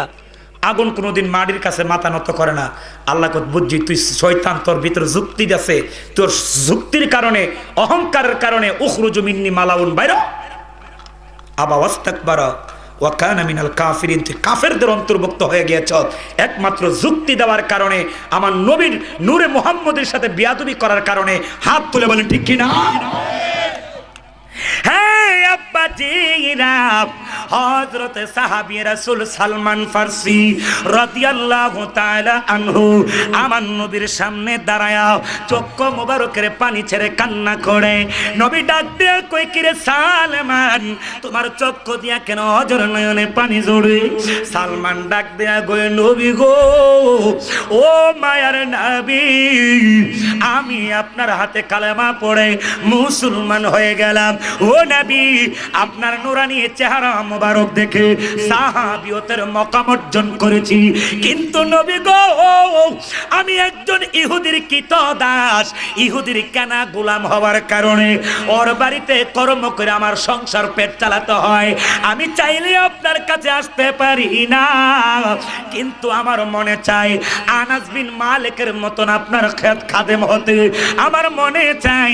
আগুন কোনোদিন মাটির কাছে মাথা নত করে না। আল্লাহ কত বুঝছি তুই শয়তান, তোর ভিতরে যুক্তি আছে, তোর যুক্তির কারণে, অহংকারের কারণে উখরুজু মিন্নি মালাউন বাইরা আবা ওয়াস্তাকবারা ওয়া কানা মিনাল কাফিরিন, তুই কাফেরদের অন্তর্ভুক্ত হয়ে গিয়েছ একমাত্র যুক্তি দেওয়ার কারণে, আমার নবীর নূরে মুহাম্মদের সাথে বিয়াদবি করার কারণে। হাত তুলে বলেন ঠিক কি না? হ্যাঁ আব্বাজিরা, হযরত সাহাবী রাসূল সালমান ফারসি রাদিয়াল্লাহু তাআলা আনহু আমার নবীর সামনে দাঁড়ায়া চক্ষু মোবারকের পানি ছেড়ে কান্না করে। নবী ডাক দিয়ে কই কিরে সালমান, তোমার চক্ষু দিয়া কেন অজর নয়নে পানি ঝরে? সালমান ডাক দিয়া কই নবী গো, ও মায়ার নবী, আমি আপনার হাতে কালেমা পড়ে মুসলমান হয়ে গেলাম। ও নবী, আপনার নুরানি চেহারা মোবারক দেখে সাহাবিয়তের মকাম অর্জন করেছি। কিন্তু নবী গো, আমি একজন ইহুদির কৃতদাস, ইহুদির কেনা গোলাম হওয়ার কারণে ওর বাড়িতে কর্ম করে আমার সংসার পেট চালাতে হয়। আমি চাইলে আপনার কাছে আসতে পারি না, কিন্তু আমার মনে চাই আনাস বিন মালিকের মতন আপনার খাদেম হতে। আমার মনে চাই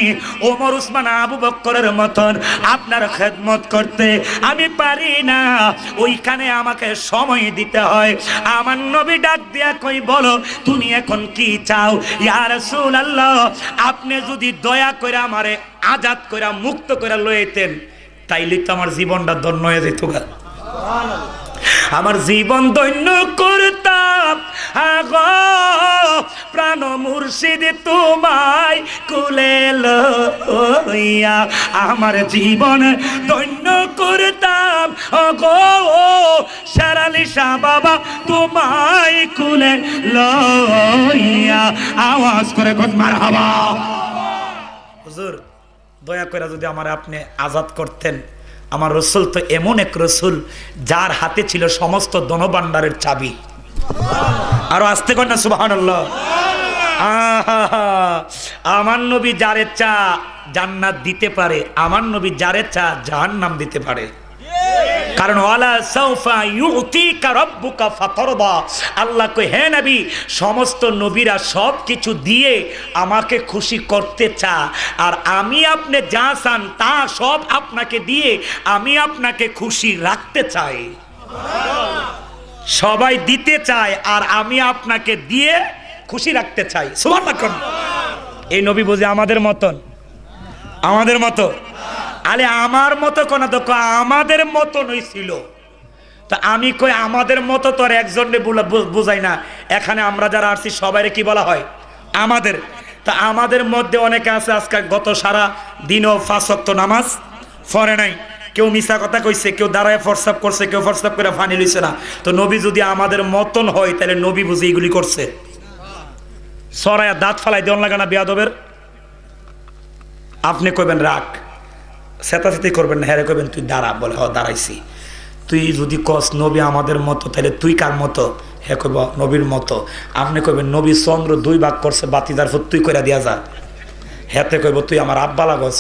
ওমর উসমান আবু বকরের মতন আপনার খেদমত করতে। আমি পারি না, ওইখানে আমাকে সময় দিতে হয়। আমার নবী ডাক দিয়া কই বলো তুমি এখন কি চাও? ইয়া রাসূলুল্লাহ, আপনি যদি দয়া করে আমারে আজাদ করে মুক্ত করে লইতেন তাইলে তো আমার জীবনটা ধন্য হয়ে যেত গা। আমার জীবন ধন্য করতাম আগো প্রাণ মুর্শিদ তোমায় কুলে লইয়া, আমার জীবন ধন্য করতাম আগো শেরালি শাহ বাবা তোমায় কুলে লইয়া। আওয়াজ করে কোন মারহাবা। হুজুর দয়া করে যদি আমার আপনি আজাদ করতেন। আমার রসুল তো এমন এক রসুল যার হাতে ছিল সমস্ত ধনভাণ্ডারের চাবি। আরো আস্তে কর না সুবহানাল্লাহ। আমার নবী যারে চা জান্নাত দিতে পারে, আমার নবী যারে চা জাহান্নাম দিতে পারে। কারণ ওয়ালা সাউফা ইউতিকা রাব্বুকা ফাতারদা, আল্লাহ কই হে নবী সমস্ত নবীরা সব কিছু দিয়ে আমাকে খুশি করতে চা, আর আমি আপনি যা চান তা সব আপনাকে দিয়ে আমি আপনাকে খুশি রাখতে চাই। সবাই দিতে চায় আর আমি আপনাকে দিয়ে খুশি রাখতে চাই। সুবহানাল্লাহ। এই নবী বুঝি আমাদের মতন? আমাদের মতো? আরে আমার মতো কোন তো আমাদের মতনই ছিল। তা আমি কই আমাদের মতো তো আর একজনে বুঝাই না। এখানে আমরা যারা আসছি সবাইরে কি বলা হয়? আমাদের। তা আমাদের মধ্যে অনেকে আছে আজকে গত সারা দিনও 5 ওয়াক্ত নামাজ পড়ে নাই, কেউ মিছা কথা কইছে, কেউ দাঁড়ায় ফরসাপ করছে, কেউ ফরসাপ করে ফানি লইছে না। তো নবী যদি আমাদের মতন হয় তাহলে নবী বুঝি এগুলি করছে? সরায়া দাঁত ফালাই দেওয়ান লাগে না বেয়াদবের? আপনি কইবেন রাখ, সেতাসেতি করবেন না, হ্যাঁ কইবেন তুই দাঁড়া, বলে হ দাঁড়াইছি। তুই যদি কস নবী আমাদের মতো তাহলে তুই কার মতো? হ্যাঁ কইব নবীর মতো। আপনি কইবেন নবী চন্দ্র 2 ভাগ করছে, বাতিদার ফুট তুই কইরা দিয়া যা। হ্যাঁতে কইব তুই আমার আব্বা লাগস,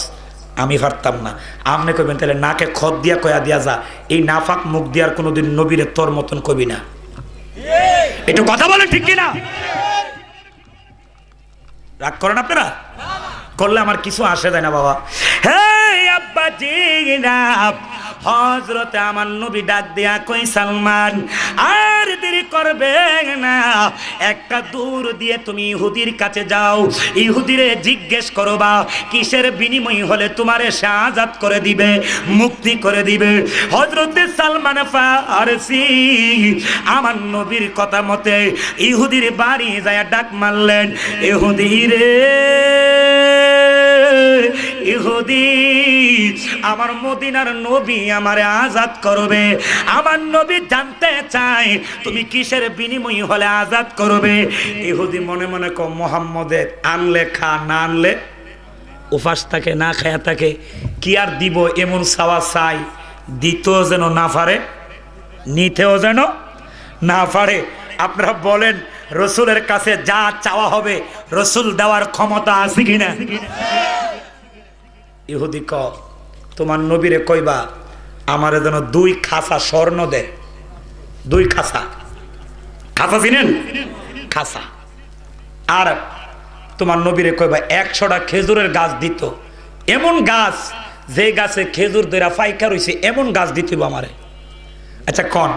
আমি পারতাম না। আপনি কইবেন তাহলে নাকে খত দিয়া কয়া দিয়া যা। এই নাফাক মুখ দিয়ার কোনোদিন নবীরে তোর মতন কবি না। একটু কথা বলেন ঠিক কিনা? রাগ করেন আপনারা? করলে আমার কিছু আসে যায় না বাবা। হ্যাঁ আব্বা জি না, হযরতে আমার নবী ডাক দিয়া কই সালমান আর দেরি করবে না, একটা দূর দিয়ে তুমি ইহুদির কাছে যাও, ইহুদিরে জিজ্ঞেস করবা কিসের বিনিময় হলে তোমারে শাহাদাত করে দিবে, মুক্তি করে দিবে। হযরতে সালমান ফারসি আমার নবীর কথা মতে ইহুদির বাড়ি যায় ডাক মারলেন, ইহুদি রে ইহুদি, আমার মদিনার নবী আমারে আজাদ করবে। আমার নবী জানতে চায় তুমি কিসের বিনিময় হলে আজাদ করবে। ইহুদি মনে মনে কো মুহাম্মদের আনলে খা, না আনলে উপাস থাকে, না খায়া থাকে, কি আর দিব এমন চাওয়া চাই, দিতেও যেন না পারে, নিতেও যেন না পারে। আপনারা বলেন রসুলের কাছে যা চাওয়া হবে রসুল দেওয়ার ক্ষমতা আছে কিনা? ইহুদি ক তোমার নবীরে কইবা আমারে যেন 2 খাসা স্বর্ণ দে, 2 খাসা। খাসা চিনেন? খাসা। আর তোমার নবীরে কইবা 100টা খেজুরের গাছ দিত, এমন গাছ যে গাছে খেজুর দইরা ফাইকা রইছে এমন গাছ দিতে আমারে। আচ্ছা কোন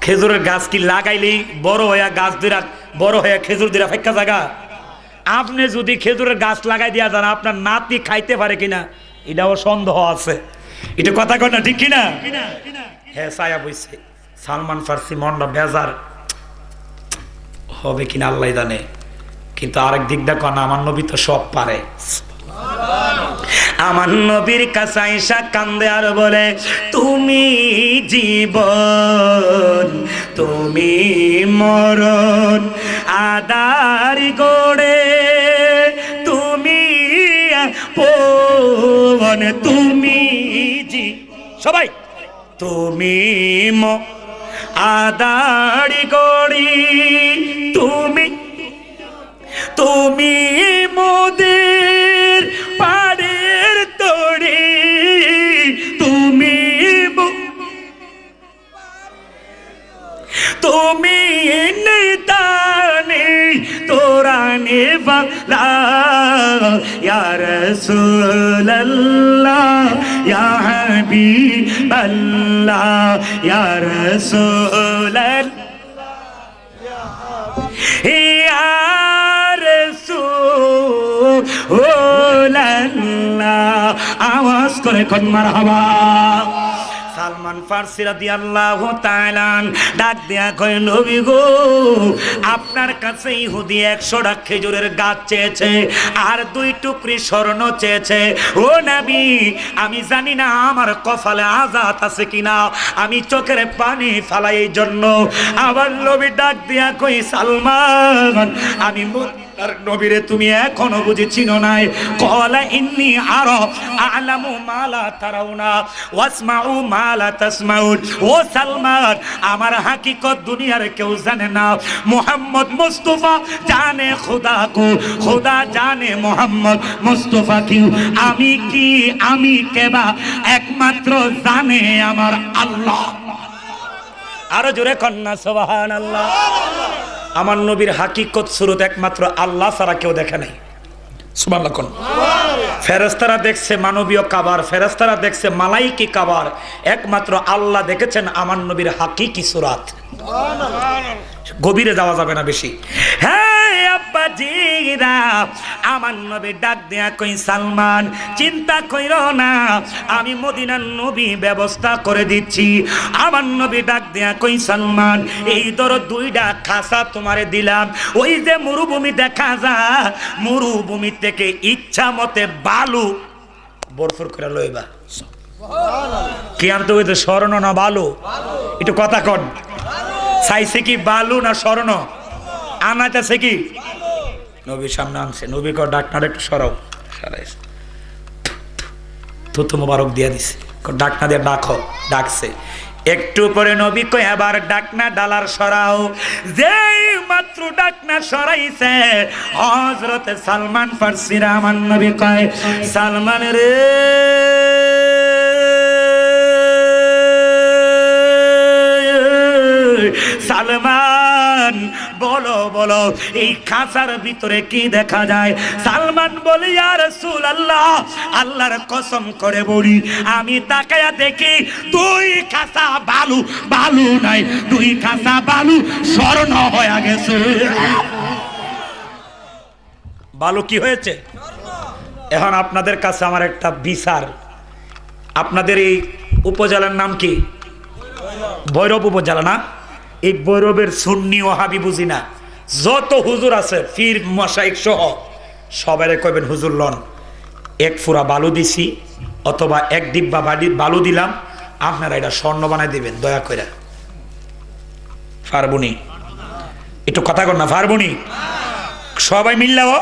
খেজুরের গাছ কি লাগাইলেই বড় হইয়া গাছ দইরা বড় হইয়া খেজুর দইরা ফাইকা জায়গা? আপনি যদি খেজুরের গাছ লাগাই দিয়া যান আপনার নাতি খাইতে পারে কিনা এটাও সন্দেহ আছে। এটা কথা কয় না ঠিক কিনা? হ্যাঁ ছায়া বইছে। সালমান ফারসি মনটা বেজার হবে কিনা আল্লাহ জানে, কিন্তু আরেক দিক দেখো না আমার নবী তো সব পারে। আমার নবীর কাছে আয়েশা কান্দে আর বলে তুমি জীবন তুমি মরণ আদার গোড়ে, তুমি পবন তুমি জি সবাই তুমি আদার গড়ি, তুমি তুমি মোদের পাড়ের তড়ি, তুমি তুমি নিতানি তোরানি বালা ইয়া রাসূলুল্লাহ ইয়া হাবিবাল্লাহ ইয়া রাসূলুল্লাহ ইয়া রাসূলুল্লাহ। আওয়াজ করে কোন মারহাবা। সালমান ফারসি রাদিয়াল্লাহু তাআলা ডাক দেয়া কয় নবী গো আপনার কাছে ইহুদি 100টা খেজুরের গাছ চেয়েছে আর 2 টুকরি স্বর্ণ চেয়েছে। ও নবী আমি জানি না আমার কপালে আযাত আছে কিনা, আমি চোখের পানি ফালাই এই জন্য। আবার নবী ডাক দেয়া কই সালমান আমি আর নবীরে তুমি এখনো বুঝি চিনো নাই। কলা ইন্নী আরা আ'লামু মা লা তারাউনা ওয়াসমাউ মা লা তাসমাউন। ও সালমান আমার হাকিকত দুনিয়ার কেউ জানে না, মুহাম্মদ মুস্তাফা জানে খুদা কো, খুদা জানে মুহাম্মদ মুস্তাফা কি। আমি কি আমি কেবা একমাত্র জানে আমার আল্লাহ। আরো জোরে কন্যা সুবহানাল্লাহ। আমার নবীর হাকিকত সুরত একমাত্র আল্লাহ ছাড়া কেউ দেখে নাই। সুবহানাল্লাহ কোন ফেরেশতারা দেখছে মানবীয় কাবার, ফেরেশতারা দেখছে মালাইকি কাবার, একমাত্র আল্লাহ দেখেছেন আমার নবীর হাকিকি সুরাত। গভীরে যাওয়া যাবে না বেশি। হ্যাঁ আব্বা জিরা, আমার নবী ডাক দেয়া কই সালমান চিন্তা কইরো না, আমি মদিনার নবী ব্যবস্থা করে দিচ্ছি। আমার নবী ডাক দেয়া কই সালমান এই ধরো দুইটা খাসা তোমারে দিলাম, ওই যে মরুভূমি দেখা যায় মরুভূমি থেকে ইচ্ছা মতে বালু বরফর করে লইবা। কি আনতে হইতে স্বর্ণ না বালু? একটু কথা কন, চাইছে কি বালু না স্বর্ণ? আনাইতেছে কি? নবীর সামনে আনছে। নবী কর ডাকনার একটু সরাও, সরাইছে থুতু মোবারক দিয়া দিছে, ডাকনা দিয়ে ডাকো, ডাকছে। একটু পরে নবী কই আবার ডাকনা ডালার সরাও। যেই মাত্র ডাকনা সরাইছে হযরতে সালমান ফারসি আমার নবী কয় সালমান রে সালমান বলো বলো এই খাঁচার ভিতরে কি দেখা যায়? সালমান বলে ইয়া রাসূলুল্লাহ, আল্লাহর কসম করে বলি আমি তাকায়া দেখি দুই খাঁচা বালু, বালু নাই, দুই খাঁচা বালু স্বর্ণ হয়ে গেছে। বালু কি হয়েছে? এখন আপনাদের কাছে আমার একটা বিচার, আপনাদের এই উপজেলার নাম কি? ভৈরব উপজেলা না? এই ভৈরবের সুন্নি ওয়াহাবি বুঝি না, যত হুজুর আছে পীর মাশায়েখ সহ সবাই কইবেন হুজুর লন এক ফুরা বালু দিছি অথবা এক ডিব্বা বালু দিলাম, আপনারা এটা স্বর্ণ বানাই দিবেন দয়া কইরা। ফারবুনি একটু কথা কর না, ফারবুনি সবাই মিললেও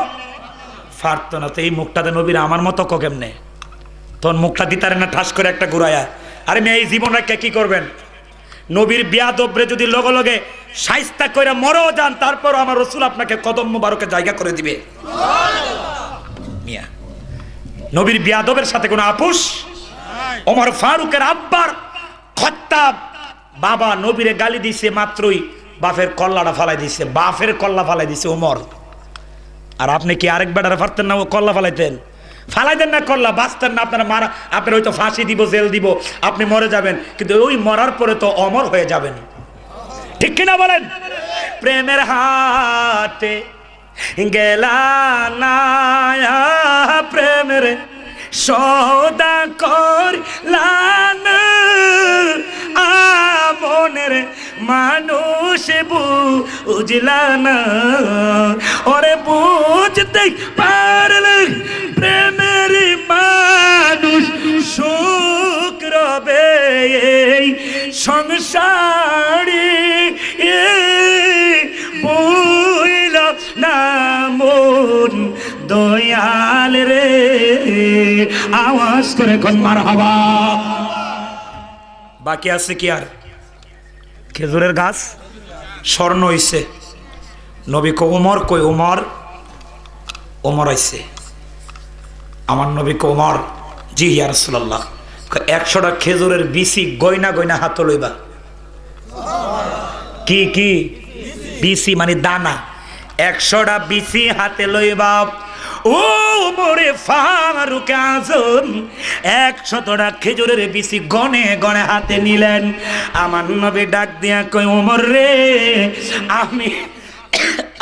ফারতো না। তো এই মুখটাতে নবীর আমার মতো কেমনে তখন মুখটা দিতারে না ঠাস করে একটা ঘুরাইয়া? আরে মেয়ে এই জীবন রেখে কি করবেন? নবীর বিয়াদবরে যদি লগে লগে শাইস্তা কইরা মরেও যান তারপর আমার রাসূল আপনাকে কদম মোবারকে জায়গা করে দিবে। মিয়া নবীর বিয়াদবের সাথে কোনো আপোষ? ওমর ফারুকের আব্বার খত্তাব বাবা নবীরে গালি দিছে মাত্রই বাফের কল্লাটা ফালাই দিছে, বাফের কল্লা ফালাই দিছে ওমর। আর আপনি কি আরেক বেটারে পারতেন না ও কল্লা ফালাইতেন? ফালাই দেন না কল্লা, বাঁচতেন না আপনারা, মারা আপনার হয়তো ফাঁসি দিব, জেল দিব, আপনি মরে যাবেন, কিন্তু ওই মরার পরে তো অমর হয়ে যাবেন, ঠিক কিনা বলেন? প্রেমের হাতে গেলা না প্রেমের সদা করলাম আমনের মানুষ বুঝলা না, ওরে বুঝতে পারলে প্রেমের মানুষ সুখ রবে এই সংসারে বইল না মন দয়াল রে। আওয়াজ করে কোন মারহাবা। বাকি আছে কি আর? খেজুরের গাছ স্বর্ণ হইছে। নবী কো ওমর কই? ওমর ওমর আইছে। আমার নবী কো ওমর জি ইয়া রাসূলুল্লাহ, 100টা খেজুরের বিচি গয়না গয়না হাতে লইবা। কি কি বিচি মানে দানা? 100টা বিচি হাতে লইবা। ও মোরে ফারুক আজম 100টা খেজুরের বিচি গনে গনে হাতে নিলেন। আমার নবী ডাক দিয়া কই ওমর রে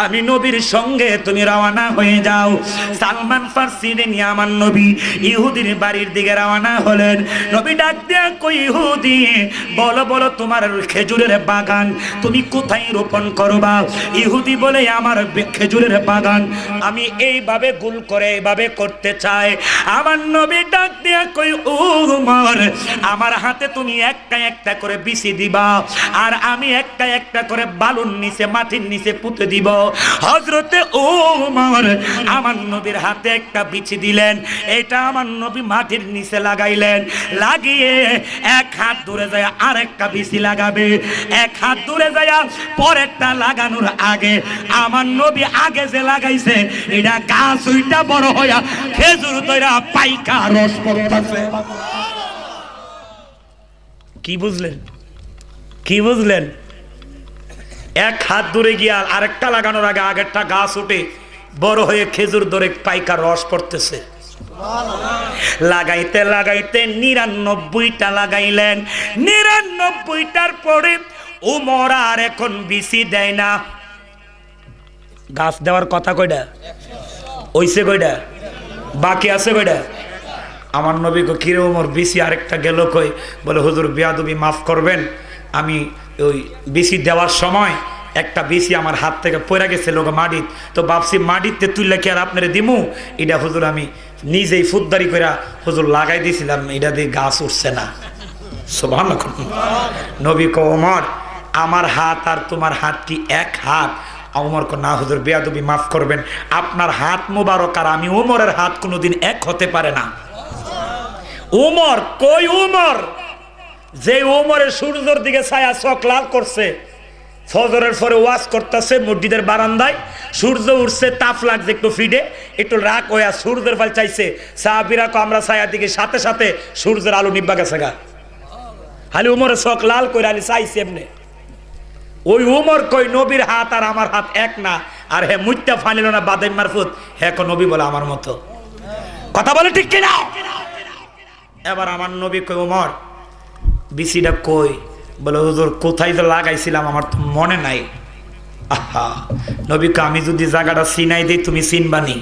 আমি নবীর সঙ্গে তুমি রওনা হয়ে যাও। সালমান ফারসি নিয়ে আমার নবী ইহুদির বাড়ির দিকে রওনা হলেন। নবী ডাক দিয়া কই ইহুদি বলো বলো তোমার খেজুরের বাগান তুমি কোথায় রোপণ করবা? ইহুদি বলে আমার খেজুরের বাগান আমি এইভাবে গোল করে এইভাবে করতে চাই। আমার নবী ডাক দিয়া কই উমর আমার হাতে তুমি একটা একটা করে বিচি দিবা আর আমি একটা একটা করে বালুর নিচে মাটির নিচে পুঁতে দিব। হযরতে ওমর আমার নবীর হাতে একটা বিচি দিলেন, এটা আমার নবী মাটির নিচে লাগাইলেন, লাগিয়ে এক হাত দূরে যায় আরেকটা বিচি লাগাবে, এক হাত দূরে যায় পরেরটা লাগানোর আগে আমার নবী আগে যে লাগাইছে এটা গাছ ওইটা বড় হইয়া খেজুর তৈরা পাইকা রস পড়তেছে। কি বুঝলেন? কি বুঝলেন? এক হাত দূরে গিয়া আরেকটা লাগানোর আগে আগেরটা গাছ উঠে বড় হয়ে খেজুর ধরে পাইকার রস পড়তেছে। লাগাইতে লাগাইতে ৯৯টা লাগাইলেন। ৯৯টার পরে উমর আর এখন বিসি দেয় না। গাছ দেওয়ার কথা কয়টা? ওইসে কয়টা? বাকি আছে কয়টা? আমার নবী কো কিরে উমর বিসি আরেকটা গেল কই? বলে হুজুর বিয়াদবি মাফ করবেন, আমি ওই বিসি দেওয়ার সময় একটা বিসি আমার হাত থেকে পড়ে গেছে লোক মাটিত, তো ভাবছি মাটিতে তুললে কি আর আপনারে দিমু, এটা হুজুর আমি নিজেই ফুদ্দারি করে হুজুর লাগাই দিয়েছিলাম, এটা দিয়ে গাছ উঠছে না। সুবহানাল্লাহ। নবী কো ওমর আমার হাত আর তোমার হাত কি এক হাত? ওমর কো না হুজুর বিয়াদবি মাফ করবেন, আপনার হাত মোবারক আর আমি ওমরের হাত কোনোদিন এক হতে পারে না। উমর কই? উমর যে উমরের সূর্যের দিকে ছায়া চোখ লাল করছে, ফজরের পরে ওয়াজ করতেছে মসজিদের বারান্দায়, সূর্য উঠছে, তাপ লাগছে একটু ফিডে, একটু রাগ হইয়া সূর্যের ফাল চাইছে, সাহাবীরা কো আমরা ছায়া দিকে সাথে সাথে সূর্যের আলো নিব্বা গেছে গা। খালি উমরের চোখ লাল করে আলি চাইছে এমনি। ওই উমর কই নবীর হাত আর আমার হাত এক না, আর হে মুইটা ফানিল না বাদাম মারফুত, হে কো নবী বলে আমার মতো। কথা বলে ঠিক কিনা? এবার আমার নবী কই ওমর বিসিটা কই? বলে হুজুর কোথায় তো লাগাইছিলাম আমার তো মনে নাই। আহা, নবীকে আমি যদি জায়গাটা চিনাই দিই তুমি চিনবানি।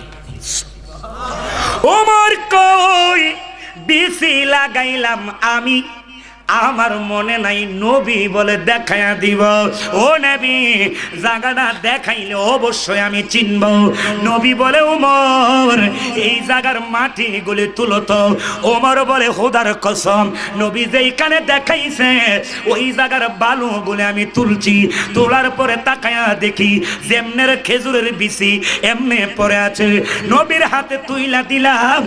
ওমর কই বিসি লাগাইলাম আমি, আমার মনে নাই। নবী বলে দেখাইয়া দিব। ও নবী জায়গাটা দেখাইলে অবশ্যই আমি চিনব। নবী বলে ওমর এই জায়গার মাটি গুলি তুলো তো। ওমর বলে খোদার কসম, নবী যেইখানে দেখাইছে ওই জায়গার বালু গুলি আমি তুলছি। তোলার পরে তাকায়া দেখি যেমনের খেজুরের বিচি এমনে পড়ে আছে। নবীর হাতে তুইলা দিলাম।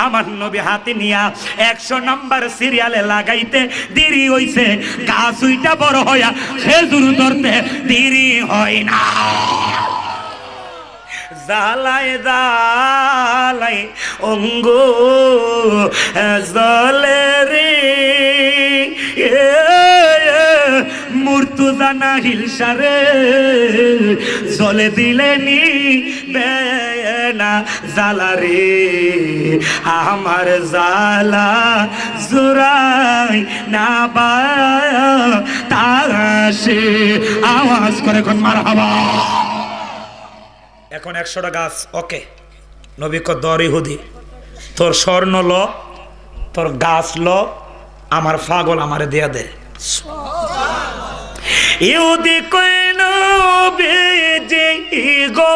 আমার নবী হাতে নিয়া ১০০ নাম্বার সিরিয়ালে লাগাইতে দেরি হইছে, গাছ উইটা বড় হইয়া খেজুর ধরতে দেরি হয় না। জালায় জালায় অঙ্গ জলে রে মুর্তুজা না হিলসারে জলে দিলে নি বেনা জালা রে আমার জালা জোরাই না বা তাসে আওয়াজ করে কোন মারহাবা। এখন ১০০টা গাছ ওকে। নবী কো দর ইহুদি, তোর স্বর্ণ ল, তোর গাছ ল, আমার পাগল আমারে দিয়া দে। ইহুদি কই নবীজি গো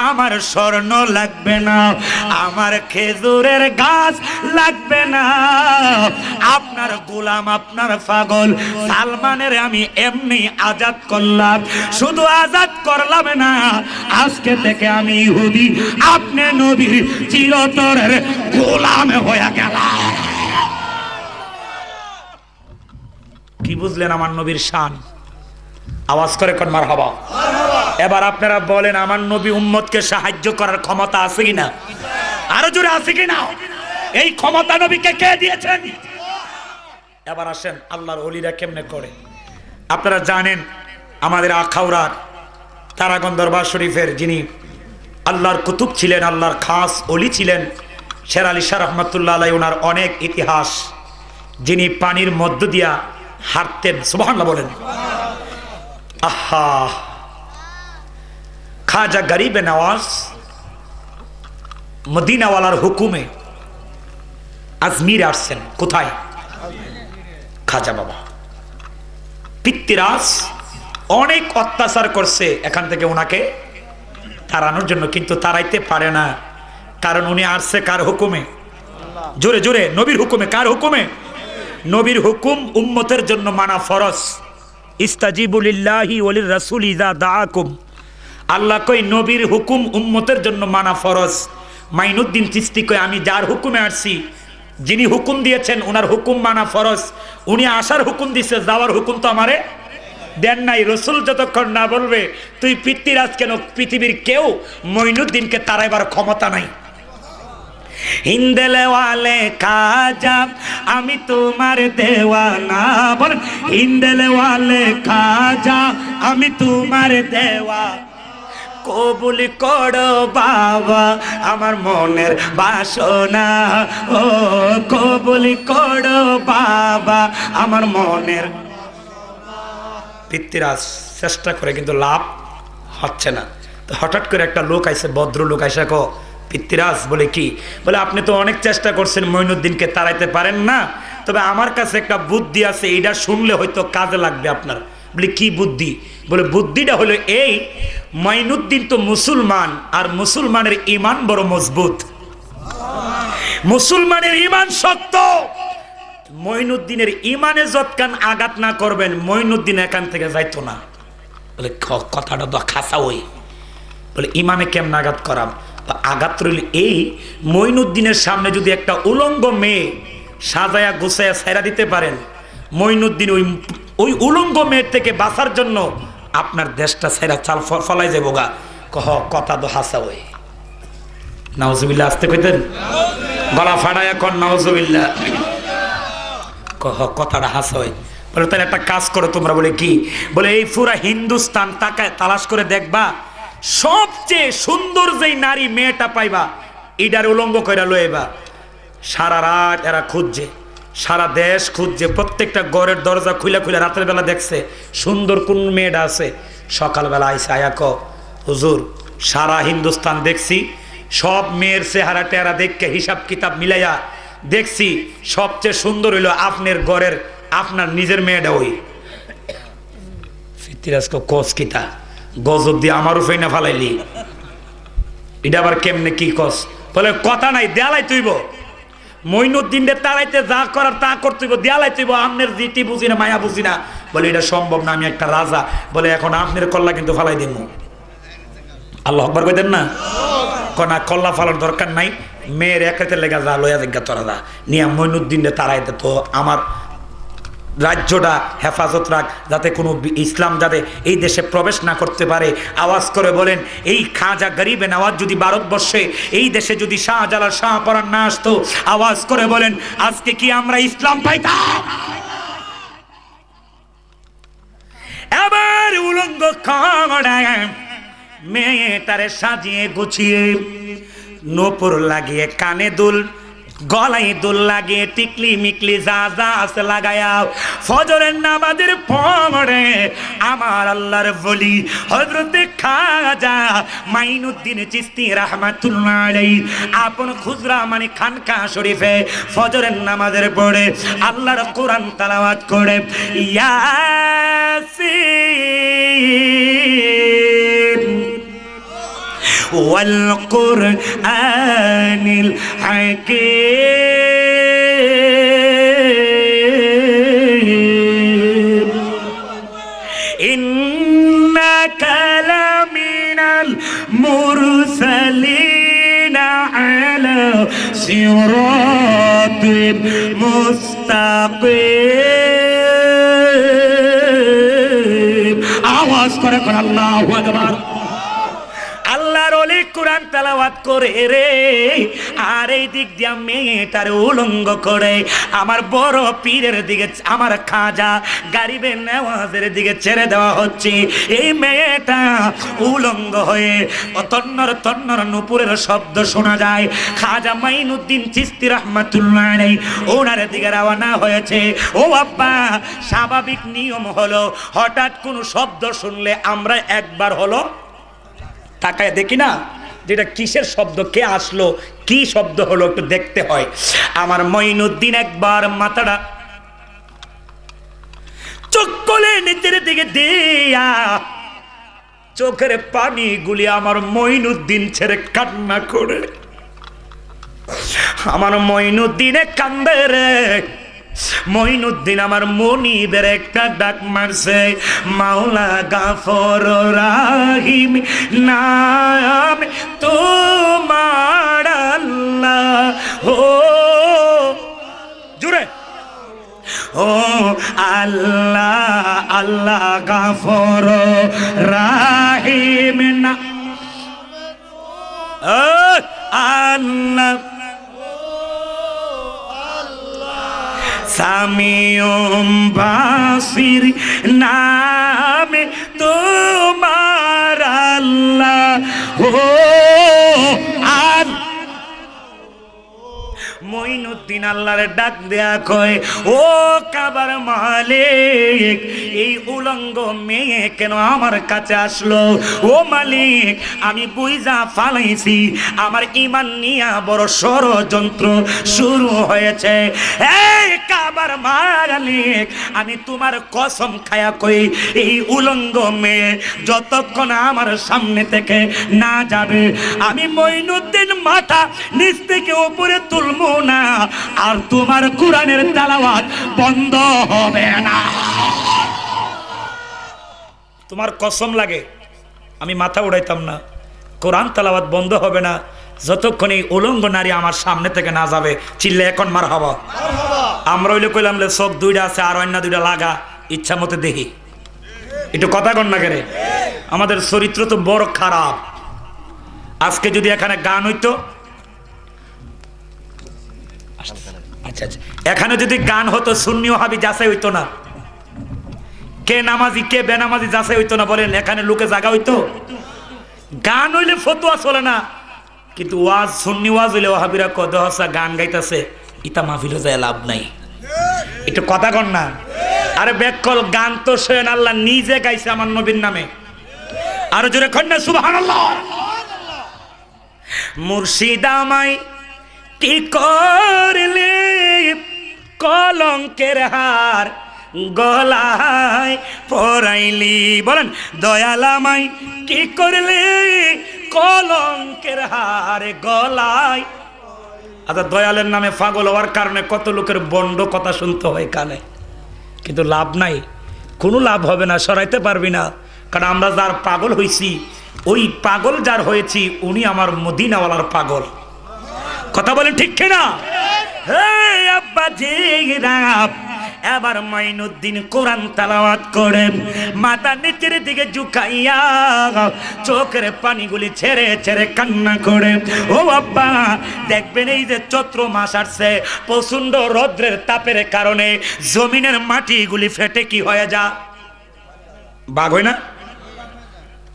আমার স্বর্ণ লাগবে না, আমার খেজুরের গাছ লাগবে না, আপনার গোলাম আপনার পাগল সালমানের আমি এমনি আজাদ করলাম। শুধু আজাদ করলাম না, আজকে থেকে আমি ইহুদি, আপনি নবীর চিরতরের গোলাম হয়ে গেলাম। কি বুঝলেন আমার নবীর শান? আওয়াজ করে কোন মারহাবা। এবার আপনারা বলেন আমার নবী উম্মতকে সাহায্য করার ক্ষমতা আছে কিনা? আরো জোরে আছে কিনা? এই ক্ষমতা নবীকে কে দিয়েছেন? এবার আসেন আল্লাহর ওলিরা কেমনে করে। আপনারা জানেন আমাদের আখাউড়ার তারাগণ দরবার শরীফের যিনি আল্লাহর কুতুব ছিলেন, আল্লাহর খাস ওলি ছিলেন, শের আলী শাহ রহমতুল্লাহ আলাইহি, ওনার অনেক ইতিহাস। যিনি পানির মধ্য দিয়া হাঁটতেন, সুবহানাল্লাহ বলেন। আহা, খাজা গরিবে নওয়াজ মদিনাওয়ালার হুকুমে আজমির আসছেন। কোথায়? খাজা বাবা পিতৃরাজ অনেক অত্যাচার করছে এখান থেকে ওনাকে তাড়ানোর জন্য, কিন্তু তাড়াইতে পারে না। কারণ উনি আসছে কার হুকুমে? জোরে জোরে, নবীর হুকুমে। কার হুকুমে? নবীর হুকুম উম্মতের জন্য মানা ফরজ। ইস্তাজিবু লিল্লাহি ওয়া লির রাসূলি ইযা দাআকুম। আল্লাহ কই নবীর হুকুম উম্মতের জন্য মানা ফরজ। মাইনুদ্দিন চিশতি কই আমি যার হুকুমে আসছি, যিনি হুকুম দিয়েছেন ওনার হুকুম মানা ফরজ। উনি আসার হুকুম দিছে, যাওয়ার হুকুম তো আমারে দেন নাই। রসুল যতক্ষণ না বলবে তুই পিতৃরাজ কেন, পৃথিবীর কেউ মঈনুদ্দিনকে তাড়াইবার ক্ষমতা নাই। হিন্দেলে ওয়ালে খাজা আমি তোমার দেওয়ানা, বলেন হিন্দেলে ওয়ালে খাজা আমি তোমার দেওয়া, কবুল করো বাবা আমার মনের বাসনা, ও কবুল করো বাবা আমার মনের। পিতৃরাজ চেষ্টা করে কিন্তু লাভ হচ্ছে না। তো হঠাৎ করে একটা লোক আইসে, ভদ্রলোক আইসা কো পিতৃরাজ, বলে কি? বলে আপনি তো অনেক চেষ্টা করছেন মঈনুদ্দিনকে তাড়াইতে পারেন না, তবে আমার কাছে একটা বুদ্ধি আছে, এইটা শুনলে হয়তো কাজে লাগবে আপনার। বলে কি বুদ্ধি? বলে বুদ্ধিটা হলো এই, মঈনুদ্দিন তো মুসলমান, আর মুসলমানের ঈমান বড় মজবুত, মুসলমানের ঈমান শক্ত। মঈনুদ্দিনের ঈমানে যতক্ষণ আঘাত না করবেন মঈনুদ্দিন এখান থেকে যাইতো না। বলে কথাটা তো খাসা ওই। বলে ঈমানে কেমন আঘাত করাম? আঘাত রইল এই, মঈনুদ্দিনের সামনে যদি একটা উলঙ্গ মেয়ে সাজায়া গুছায়া ছেড়া দিতে পারেন, মঈনুদ্দিন ওই উলঙ্গ মেয়ের থেকে বাঁচার জন্য আপনার দেশটা ছেড়া চাল ফলাই যাবো গা। কথা তো হাসা ওই। নাউজুবিল্লাহ আসতে কইতেন, গলা ফাড়ায় কন নাউজুবিল্লাহ। কথাটা হাসা হয়। বলে তাহলে একটা কাজ করো তোমরা। বলে কি? বলে এই পুরা হিন্দুস্তান তাকায় তালাশ করে দেখবা, সবচেয়ে সুন্দর যেই নারী মেয়েটা পাইবা ইডার উলঙ্গ কইরা লইবা। সারা রাত এরা খুঁজছে, সারা দেশ খুঁজছে, প্রত্যেকটা ঘরের দরজা খুলে খুলে রাতের বেলা দেখছে সুন্দর কোন মেয়েটা আছে। সকালবেলা আইসে আয়া ক হুজুর সারা হিন্দুস্তান দেখছি, সব মেয়ের চেহারা টেহারা দেখে হিসাব কিতাব মিলাইয়া দেখছি সবচেয়ে সুন্দর হইল আপনার ঘরের আপনার নিজের মেয়েটা। ওই ফিতিরাজকে কস কিতা গজব দিয়ে আমার উপরে না ফালাইলি, এটা আবার কেমনে কি কস? বলে কথা নাই, দেয়ালাই তুইব। মঈনুদ্দিনের তাড়াইতে যা করার তা করতে হইব, দেয়ালাই তুইব। আমনের জিটি বুঝি না, মায়া বুঝি না। বলে এটা সম্ভব না, আমি একটা রাজা। বলে এখন আপনার কল্লা কিন্তু ফালাই দিব। আল্লাহ আকবার কইতেন না? কনা কল্লা ফালার দরকার নাই, মেয়ের একাতে লেগা যা লয়া জিজ্ঞা তোরা যা নিয়া মঈনুদ্দিনের তাড়াইতে। তো আমার রাজ্যটা হেফাজত রাখ, যাতে কোনো ইসলাম যাতে এই দেশে প্রবেশ না করতে পারে। আওয়াজ করে বলেন, এই খাজা গরিবে নওয়াজ যদি ভারতবর্ষে এই দেশে যদি শাহজালাল শাহপরান না আসতো, আওয়াজ করে বলেন আজকে কি আমরা ইসলাম পাইতাম? এবার উলঙ্গ খড়ায় মেয়েটারে সাজিয়ে গুছিয়ে, নূপুর লাগিয়ে কানে দুল, গলায় দুল লাগিয়ে, টিকলি মিকলি যা যা আছে লাগায়া, ফজরের নামাজের পরে আমার আল্লাহর ওলি হযরতে খাজা মাইনুদ্দিন চিশতি রাহমাতুল্লাহ আলাইহি আপন খুজরা মানে খানকা শরীফে ফজরের নামাজের পরে আল্লাহর কোরআন তেলাওয়াত করে, ইয়াসিন والقرآن الحكيم إنك لمن المرسلين على صراط مستقيم আওয়াজ করে আল্লাহু আকবার। আল্লাহর ওলি কোরআন তেলাওয়াত করে রে, আর এই দিক দিয়া মেয়েটার উলঙ্গ করে আমার বড় পীরের দিকে, আমার খাজা গরিবে নওয়াজের দিকে ছেড়ে দেওয়া হচ্ছে। এই মেয়েটা উলঙ্গ হয়ে তন্নর তন্নর নূপুরের শব্দ শোনা যায়। খাজা মাইনুদ্দিন চিশতি রাহমাতুল্লাহ আলাইহি ওনার দিকে রওনা হয়েছে। ও আব্বা, স্বাভাবিক নিয়ম হলো হঠাৎ কোনো শব্দ শুনলে আমরা একবার হলো তাকায় দেখি না যেটা কিসের শব্দ, কে আসলো, কি শব্দ হলো, একটু দেখতে হয়। আমার মঈনুদ্দিন একবার মাথাটা চোখ কোলে নিচের দিকে দিয়া চোখের পানি গুলি আমার মঈনুদ্দিন ছেড়ে কান্না করে। আমার মঈনুদ্দিনে কান্দে রে। মঈনুদ্দিন আমার মনিবের একটা ডাক মারছে, মাওলা গাফর রাহিম নাম তোমার আল্লাহ। ও জুড়ে ও আল্লাহ আল্লাহ গাফর রাহিম না আল্লাহ সামিউম বাসির নামে তোমার আল্লাহ ও আর মঈনুদ্দিন আল্লাহরে ডাক দেয়া কয়, ও কাবার মালিক, এই উলঙ্গ মেয়ে কেন আমার কাছে আসলো? ও মালিক, আমি বুইজা ফালাইছি আমার ঈমান নিয়া বড় ষড়যন্ত্র শুরু হয়েছে। এই কাবার মালিক, আমি তোমার কসম খায়া কই, এই উলঙ্গ মেয়ে যতক্ষণ আমার সামনে থেকে না যাবে, আমি মঈনুদ্দিন মাথা নিচ থেকে উপরে তুলবো না, আর তোমার কোরআনের তেলাওয়াত বন্ধ হবে না। তোমার কসম লাগে আমি মাথা উড়াইতাম না, কোরআন তেলাওয়াত বন্ধ হবে না যতক্ষণ এই উলঙ্গ নারী আমার সামনে থেকে না যাবে। চিল্লে এখন মার হবা। আমরা হইলে কইলাম চোখ দুইটা আছে আর অন্য দুইটা লাগা, ইচ্ছা মতো দেখি। একটু কথা কন না কেন? আমাদের চরিত্র তো বড় খারাপ। আজকে যদি এখানে গান হইতো, আচ্ছা আচ্ছা, এখানে যদি গান হতো সুন্নি ওয়াহাবি যাচাই হইতো না, কে নামাজি কে বেনামাজি যাচাই হইতো না। বলেন এখানে লোকে জায়গা হইতো? গান হইলে ফতোয়া চলে না, কিন্তু ওয়াজ সুন্নি ওয়াজ হইলে ওয়াহাবিরা কদ হসা গান গাইতেছে, ইতা মাহফিলে যায় লাভ নাই। একটু কথা কন না। আরে বেকল গান তো স্বয়ং আল্লাহ নিজে গাইছে আমার নবীর নামে। আরো জোরে কন না সুবহানাল্লাহ। মুর্শিদ আমায় কি করলে কলঙ্কের হার গলায় পরাইলি, বলেন দয়াল আমায় কি করলে কলঙ্কের হার গলায়। আচ্ছা, দয়ালের নামে পাগল হওয়ার কারণে কত লোকের বন্ড কথা শুনতে হয় কানে, কিন্তু লাভ নাই, কোনো লাভ হবে না, সরাইতে পারবি না। কারণ আমরা যার পাগল হইছি, ওই পাগল যার হয়েছি উনি আমার মদিনাওয়ালার পাগল। কথা বলেন ঠিক কিনা? হে আব্বা জিরা, এবার মঈনুদ্দিন কোরআন তেলাওয়াত করে মাথা নিচের দিকে ঝুঁকাইয়া চোখের পানিগুলি ছেড়ে ছেড়ে কান্না করে। ও আব্বা, দেখবেন এই যে চৈত্র মাস আসছে, প্রচন্ড রৌদ্রের তাপের কারণে জমিনের মাটিগুলি ফেটে কি হয়ে যা, বাঘ হয় না?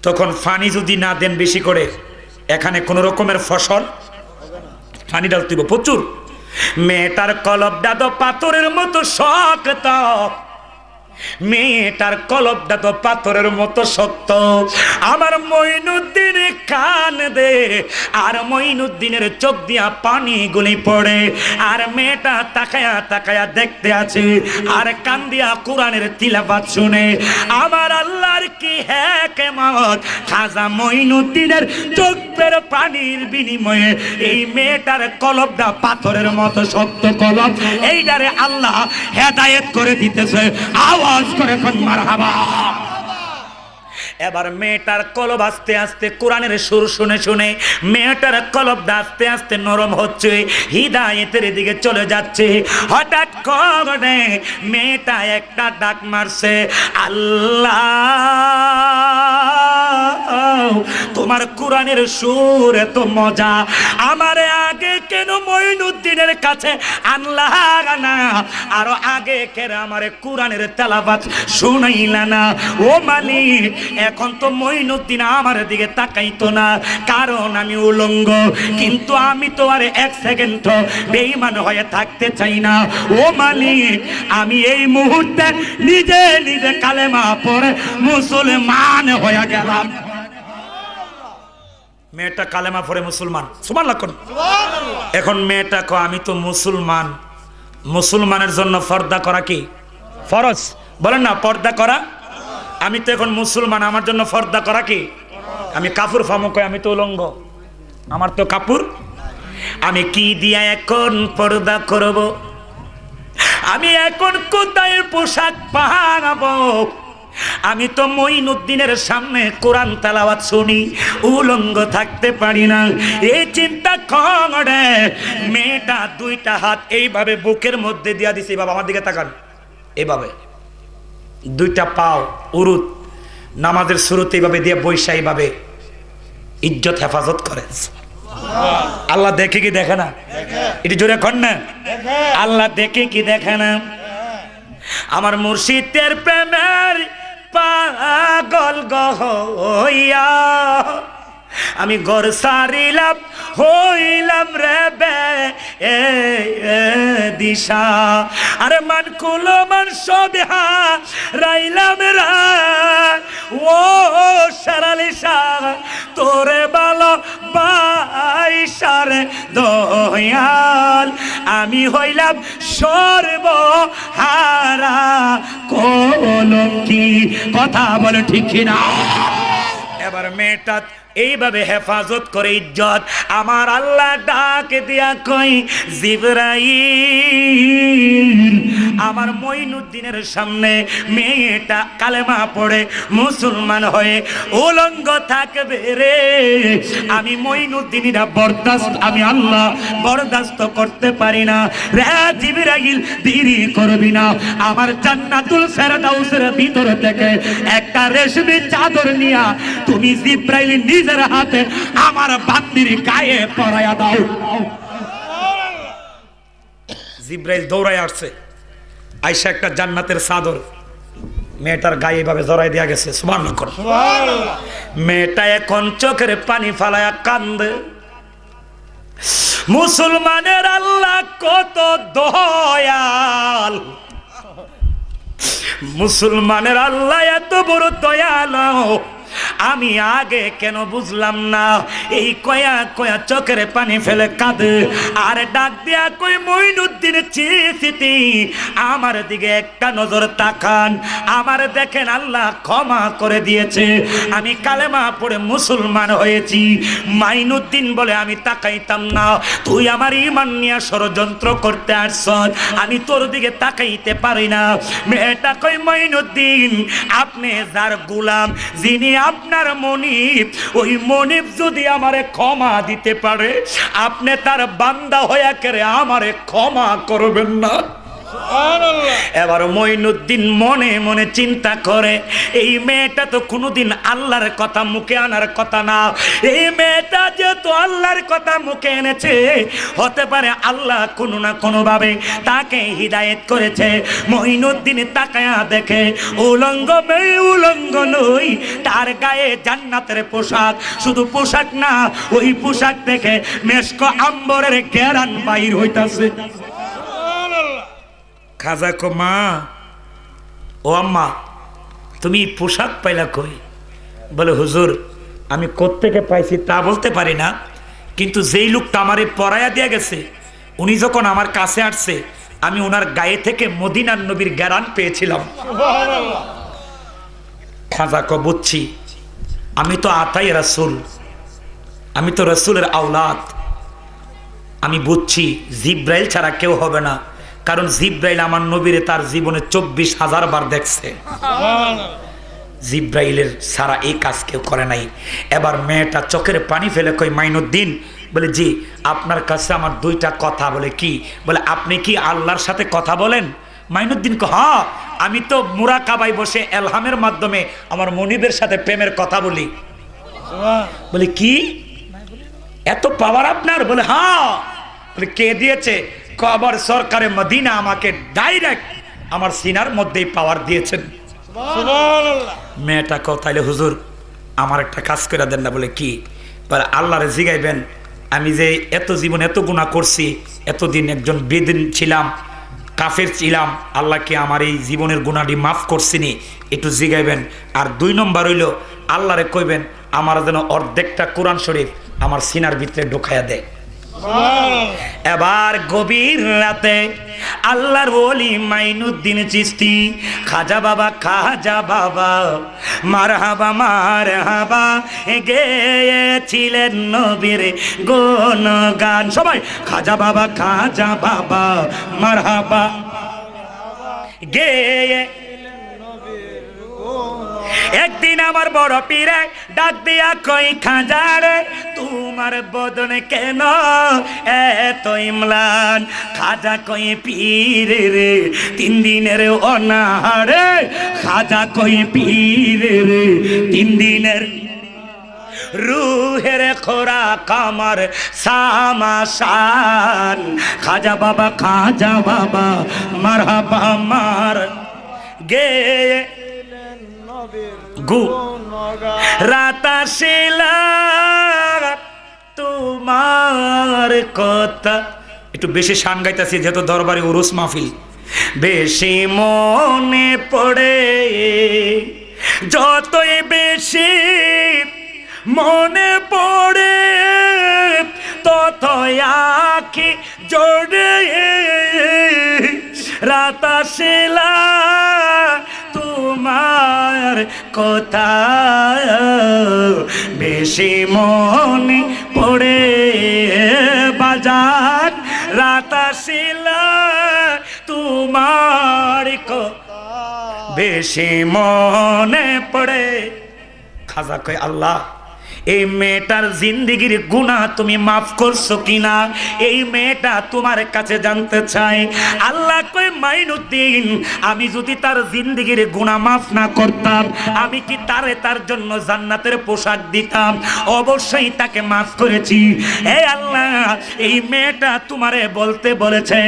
তখন পানি যদি না দেন বেশি করে, এখানে কোন রকমের ফসল পানি ডালতে হবে প্রচুর। মেয়েটার কলবটা তো পাথরের মতো শক্ত, মেয়েটার কলবটা তো পাথরের মতো শক্ত। আমার মঈনুদ্দিন কান দে, আর মঈনুদ্দিনের চোখ দিয়া পানি গুলি পড়ে, আর মেয়েটা তাকায়া তাকায়া দেখতে আছে, আর কান দিয়া কোরআনের তিলাওয়াত শুনে। আমার আল্লাহর কি হিকমত, খাজা মঈনুদ্দিনের চোখের পানির বিনিময়ে এই মেয়েটার কলবটা পাথরের মতো শক্ত কলব, এইটারে আল্লাহ হেদায়েত করে দিতেছে। আওয়াজ করে কোন মারহাবা। এবার মেয়েটার কলব আস্তে আস্তে কোরআনের সুর শুনে শুনে মেয়েটার কলবটা আস্তে আস্তে নরম হচ্ছে, হিদায়েতের দিকে চলে যাচ্ছে। হঠাৎ করে মেয়েটা একটা ডাক মারছে, আল্লাহ তোমার কোরআনের সুর এত মজা, আমার আগে কেন মঈনুদ্দিনের কাছে আনলা না, আরো আগে কেন আমার কোরআনের তেলাওয়াত শুনাইলা না? ও মালিক, এখন তো মঈনুদ্দিন আমার দিকে তাকাইতো না, কারণ আমি উলঙ্গ, কিন্তু আমি তো আর এক সেকেন্ড বেঈমান হয়ে থাকতে চাই না। ও মালিক, আমি এই মুহূর্তে নিজে নিজে কালেমা পড়ে মুসলমান হয়ে গেলাম। মেয়েটা কালেমা পড়ে মুসলমান, সুবহানাল্লাহ। এখন মেয়েটা কয় আমি তো মুসলমান, মুসলমানের জন্য পর্দা করা কি ফরজ? বলেন না, পর্দা করা। আমি তো এখন মুসলমান, আমার জন্য পর্দা করা কি? আমি কাপুর ফামো কই, আমি তো উলঙ্গ, আমার তো কাপুর। আমি কি দিয়া এখন পর্দা করব? আমি এখন কোথায় পোশাক পরাবো? আমি তো মঈনুদ্দিনের সামনে কোরআন তেলাওয়াত শুনি, উলঙ্গ থাকতে পারি না। এই চিন্তা করে মেয়েটা দুইটা হাত এইভাবে বুকের মধ্যে দিয়া দিছে। বাবা আমার দিকে তাকান, এইভাবে দুইটা পাও উরুত নামাজের শুরুতে এইভাবে দিয়ে বৈশা এইভাবে ইজ্জত হেফাজত করে। আল্লাহ দেখে কি দেখে না? এটি জোরে কর না, আল্লাহ দেখে কি দেখে না? আমার মুর্শিদের প্রেমের পাগল হইয়া আমি ঘর সারিলাম হইলাম রে দিশা আরে মান কুলো মান সবিহা রাইলাম রা ও সারালিশা তোরে ভালো বাইশার দয়াল আমি হইলাম সর্বহারা কলঙ্কি কথা বলে ঠিক কিনা এবার মেয়েটা এইভাবে হেফাজত করে ইজ্জত আমার আল্লাহ ডাক দিয়া কই জিবরাইল আমার মঈনুদ্দিনের সামনে মেয়েটা কালেমা পড়ে মুসলমান হয়ে উলঙ্গ থাকবে রে আমি মঈনুদ্দিনীরা বরদাস্ত আমি আল্লাহ বরদাস্ত করতে পারি না রে জিবরাইল দেরি করবি না আমার জান্নাতুল ফেরদাউসের ভিতর থেকে একটা রেশমি চাদর নিয়া তুমি জিবরাইল নিজের হাতে আমার বান্দির গায়ে পরাইয়া দাও জিবরাইল দৌড়ায় আসছে আয়েশা একটা জান্নাতের চাদর মেয়েটার গায়ে এভাবে জড়াই দেয়া গেছে সুবহানাল্লাহ সুবহানাল্লাহ মেয়েটা এখন চোখের পানি ফালায়া কান্দে মুসলমানের আল্লাহ কত দয়াল মুসলমানের আল্লাহ এত বড় দয়ালু আমি আগে কেন বুঝলাম না এই কয়া কয়া চোখের পানি ফেলে কাঁদে আর ডাক দিয়া কই মঈনুদ্দিন চিঠিতে আমার দিকে একটা নজর তাকান আমার দেখেন আল্লাহ ক্ষমা করে দিয়েছে আমি কালেমা পড়ে মুসলমান হয়েছি মঈনুদ্দিন বলে আমি তাকাইতাম না তুই আমার ঈমান নিয়ে ষড়যন্ত্র করতে আসছ আমি তোর দিকে তাকাইতে পারি না মেয়েটা কই মঈনুদ্দিন আপনি যার গোলাম যিনি আপনার মনিব ওই মনিব যদি আমারে ক্ষমা দিতে পারে আপনি তার বান্দা হইয়া করে আমারে ক্ষমা করবেন না এবার মঈনুদ্দিন মনে মনে চিন্তা করে এই মেয়েটা তো কোনোদিন আল্লাহর কথা মুখে আনার কথা না এই মেয়েটা যেহেতু আল্লাহর কথা মুখে এনেছে হতে পারে আল্লাহ কোনো না কোনো ভাবে তাকে হিদায়েত করেছে মঈনুদ্দিন তাকায়া দেখে উলঙ্গ মেয়ে উলঙ্গ নই তার গায়ে জান্নাতের পোশাক শুধু পোশাক না ওই পোশাক দেখে মেশক আম্বরের ঘেরান বাইর হইতাছে খাজা কো মা ও আম্মা তুমি পোশাক পাইলা কই বলে হুজুর আমি কোত্থেকে পাইছি তা বলতে পারি না কিন্তু যেই লোকটা আমারে পরায়া দিয়া গেছে উনি যখন আমার কাছে আসছে আমি ওনার গায়ে থেকে মদিনার নবীর ঘ্রাণ পেয়েছিলাম খাজা কো বুঝছি আমি তো আতাই রাসূল আমি তো রাসূলের আওলাদ আমি বুঝছি জিব্রাইল ছাড়া কেউ হবে না কারণ জিব্রাইল আমার নবীরে তার জীবনে 24,000 বার দেখছে জিব্রাইলের সারা এই কাজ কেউ করে নাই এবার মেয়েটা চোখের পানি ফেলে কই মঈনুদ্দিন বলে জি আপনার কাছে আমার দুইটা কথা বলে কি বলে আপনি কি আল্লাহর সাথে কথা বলেন মঈনুদ্দিন কো হ্যাঁ আমি তো মুরাকাবায় বসে এলহামের মাধ্যমে আমার মনিবের সাথে প্রেমের কথা বলি বলে কি এত পাওয়ার আপনার বলে হ্যাঁ বলে কে দিয়েছে কবর সরকারে মদিনা আমাকে ডাইরেক্ট আমার সিনার মধ্যেই পাওয়ার দিয়েছেন সুবহানাল্লাহ মেয়েটা কো তাইলে হুজুর আমার একটা কাজ করে দেন না বলে কি বলে আল্লাহরে জিগাইবেন আমি যে এত জীবন এত গুনাহ করছি এতদিন একজন বেদিন ছিলাম কাফের ছিলাম আল্লাহ কি আমার এই জীবনের গুনাহটি মাফ করছিনি একটু জিগাইবেন আর 2 নম্বর হইল আল্লাহরে কইবেন আমার যেন অর্ধেকটা কোরআন শরীফ আমার সিনার ভিতরে ঢোকায়া দেয় এবার গভীর রাতে আল্লাহর ওলি মাইনুদ্দিন চিশতি খাজা বাবা মারহাবা গেয়েছিলেন নবীর গুণগান সবাই খাজা বাবা মারহাবা গেয়ে একদিন আমার বড় পীরে ডাক দিয়া কই খাজা রে তোমার বদনে কেন এত ইমলান খাজা কই পীরে রে 3 দিনের অনাহারে খাজা কই পীরে রে 3 দিনের রুহের খোরাক আমার সামাশান খাজা বাবা মারহাবা মার গে গু রাতাশিলা তোমার কথা। একটু বেশি শান গাইতেছি যেহেতু দরবারে উরুস মাহফিল। বেশি মনে পড়ে, যতই বেশি মনে পড়ে ততই আঁখি জোড়ে রাতাশিলা তোমার কথা বেশি মনে পড়ে বাজার রাতাশিলা তোমার কথা বেশি মনে পড়ে। খাজা কয় আল্লাহ এই মেয়েটার জিন্দিগির গুনাহ তুমি মাফ করছো কিনা, এই মেয়েটা তোমার কাছে জানতে চাই। আল্লাহ কয় মাইনুদ্দিন আমি যদি তার জিন্দিগির গুনাহ মাফ না করতাম আমি কি তার জন্য জান্নাতের পোশাক দিতাম? অবশ্যই তাকে মাফ করেছি। এই আল্লাহ এই মেয়েটা তোমারে বলতে বলেছে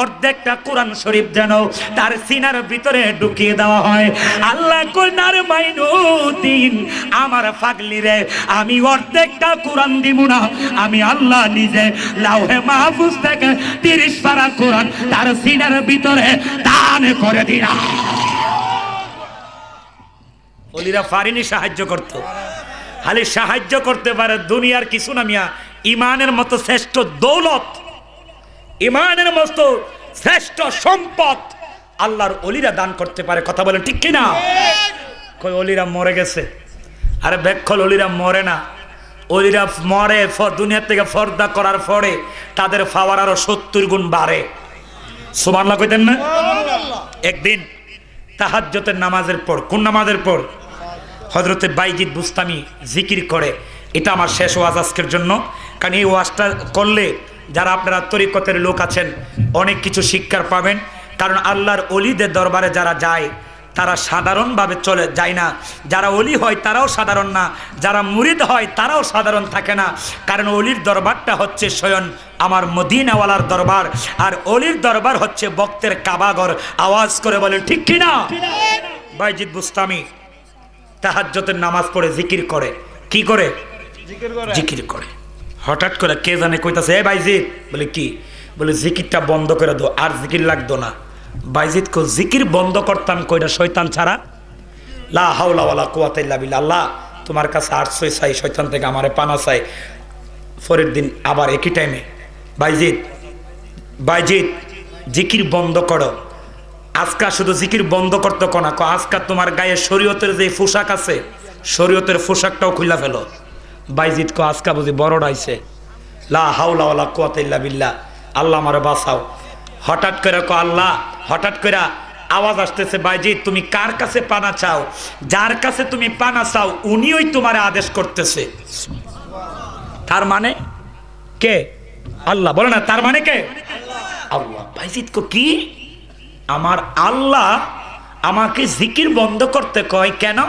অর্ধেকটা কোরআন শরীফ যেন তার সিনার ভিতরে ঢুকিয়ে দেওয়া হয়। আল্লাহ কয় না রে মাইনুদ্দিন আমার পাগলি রে, আমি অর্ধেকটা কোরআন দিব না, আমি আল্লাহ নিজে লাউহে মাহফুজ থেকে 30 পারা কোরআন তার সিনার ভিতরে দান করে দিলাম। ওলিরা পারিনি সাহায্য করতে, খালি সাহায্য করতে পারে দুনিয়ার কিছু না মিয়া। ইমানের মতো শ্রেষ্ঠ দৌলত, ইমানের মতো শ্রেষ্ঠ সম্পদ আল্লাহর ওলিরা দান করতে পারে। কথা বলেন ঠিক কিনা? কই ওলিরা মরে গেছে? আরে বেক্ষল ওলিরা মরে না, ওলিরা মরে দুনিয়া থেকে পর্দা করার পরে তাদের পাওয়ার আরো 70 গুণ বাড়ে। সুবহানাল্লাহ কইতেন না? একদিন তাহাজ্জুদের নামাজের পর, কোন নামাজের পর? হযরতে বাইজিদ বুস্তামি জিকির করে। এটা আমার শেষ ওয়াজ আজকের জন্য, কারণ এই ওয়াজটা করলে যারা আপনারা তরিকতের লোক আছেন অনেক কিছু শিক্ষার পাবেন। কারণ আল্লাহর ওলিদের দরবারে যারা যায় তারা সাধারণভাবে চলে যায় না, যারা ওলি হয় তারাও সাধারণ না, যারা মুরিদ হয় তারাও সাধারণ থাকে না। কারণ ওলির দরবারটা হচ্ছে স্বয়ং আমার মদিনাওয়ালার দরবার, আর ওলির দরবার হচ্ছে ভক্তের কাবাঘর। আওয়াজ করে বলে ঠিক কিনা? বাইজিদ বুস্তামি তাহাজ্জুদের নামাজ পড়ে জিকির করে। কি করে? জিকির করে। হঠাৎ করে কে জানে কইতাছে এ বাইজিদ, বলে কি? বলে জিকিরটা বন্ধ করে দাও, আর জিকির লাগতো না। বাইজিদ কো জিকির বন্ধ করতাম কইটা শয়তান ছাড়া? লা হাওলা ওয়ালা কুওয়াতা ইল্লা বিল্লাহ। আল্লাহ তোমার কাছে আশ্রয় চাই, শয়তান থেকে আমারে পানা চাই। পরের দিন আবার একই টাইমে বাইজিদ জিকির বন্ধ করো। আজকা শুধু জিকির বন্ধ করতে কোনা, আজকা তোমার গায়ে শরীয়তের যে পোশাক আছে শরীয়তের পোশাকটাও খুলে ফেলো। বাইজিদ কো আজকা বুঝি বড় আইছে। লা হাওলা ওয়ালা কুওয়াতা ইল্লা বিল্লাহ, আল্লাহ আমারে বাঁচাও। হঠাৎ করে কো আল্লাহ, হঠাৎ করে আওয়াজ আসতেছে বাইজিদ তুমি কার কাছে পানা চাও? যার কাছে তুমি পানা চাও উনিই তোমারে আদেশ করতেছে। তার মানে কে? আল্লাহ। বলে না তার মানে কে? আল্লাহ। বাইজিদ কো কি? আমার আল্লাহ আমাকে জিকির বন্ধ করতে কয় কেন?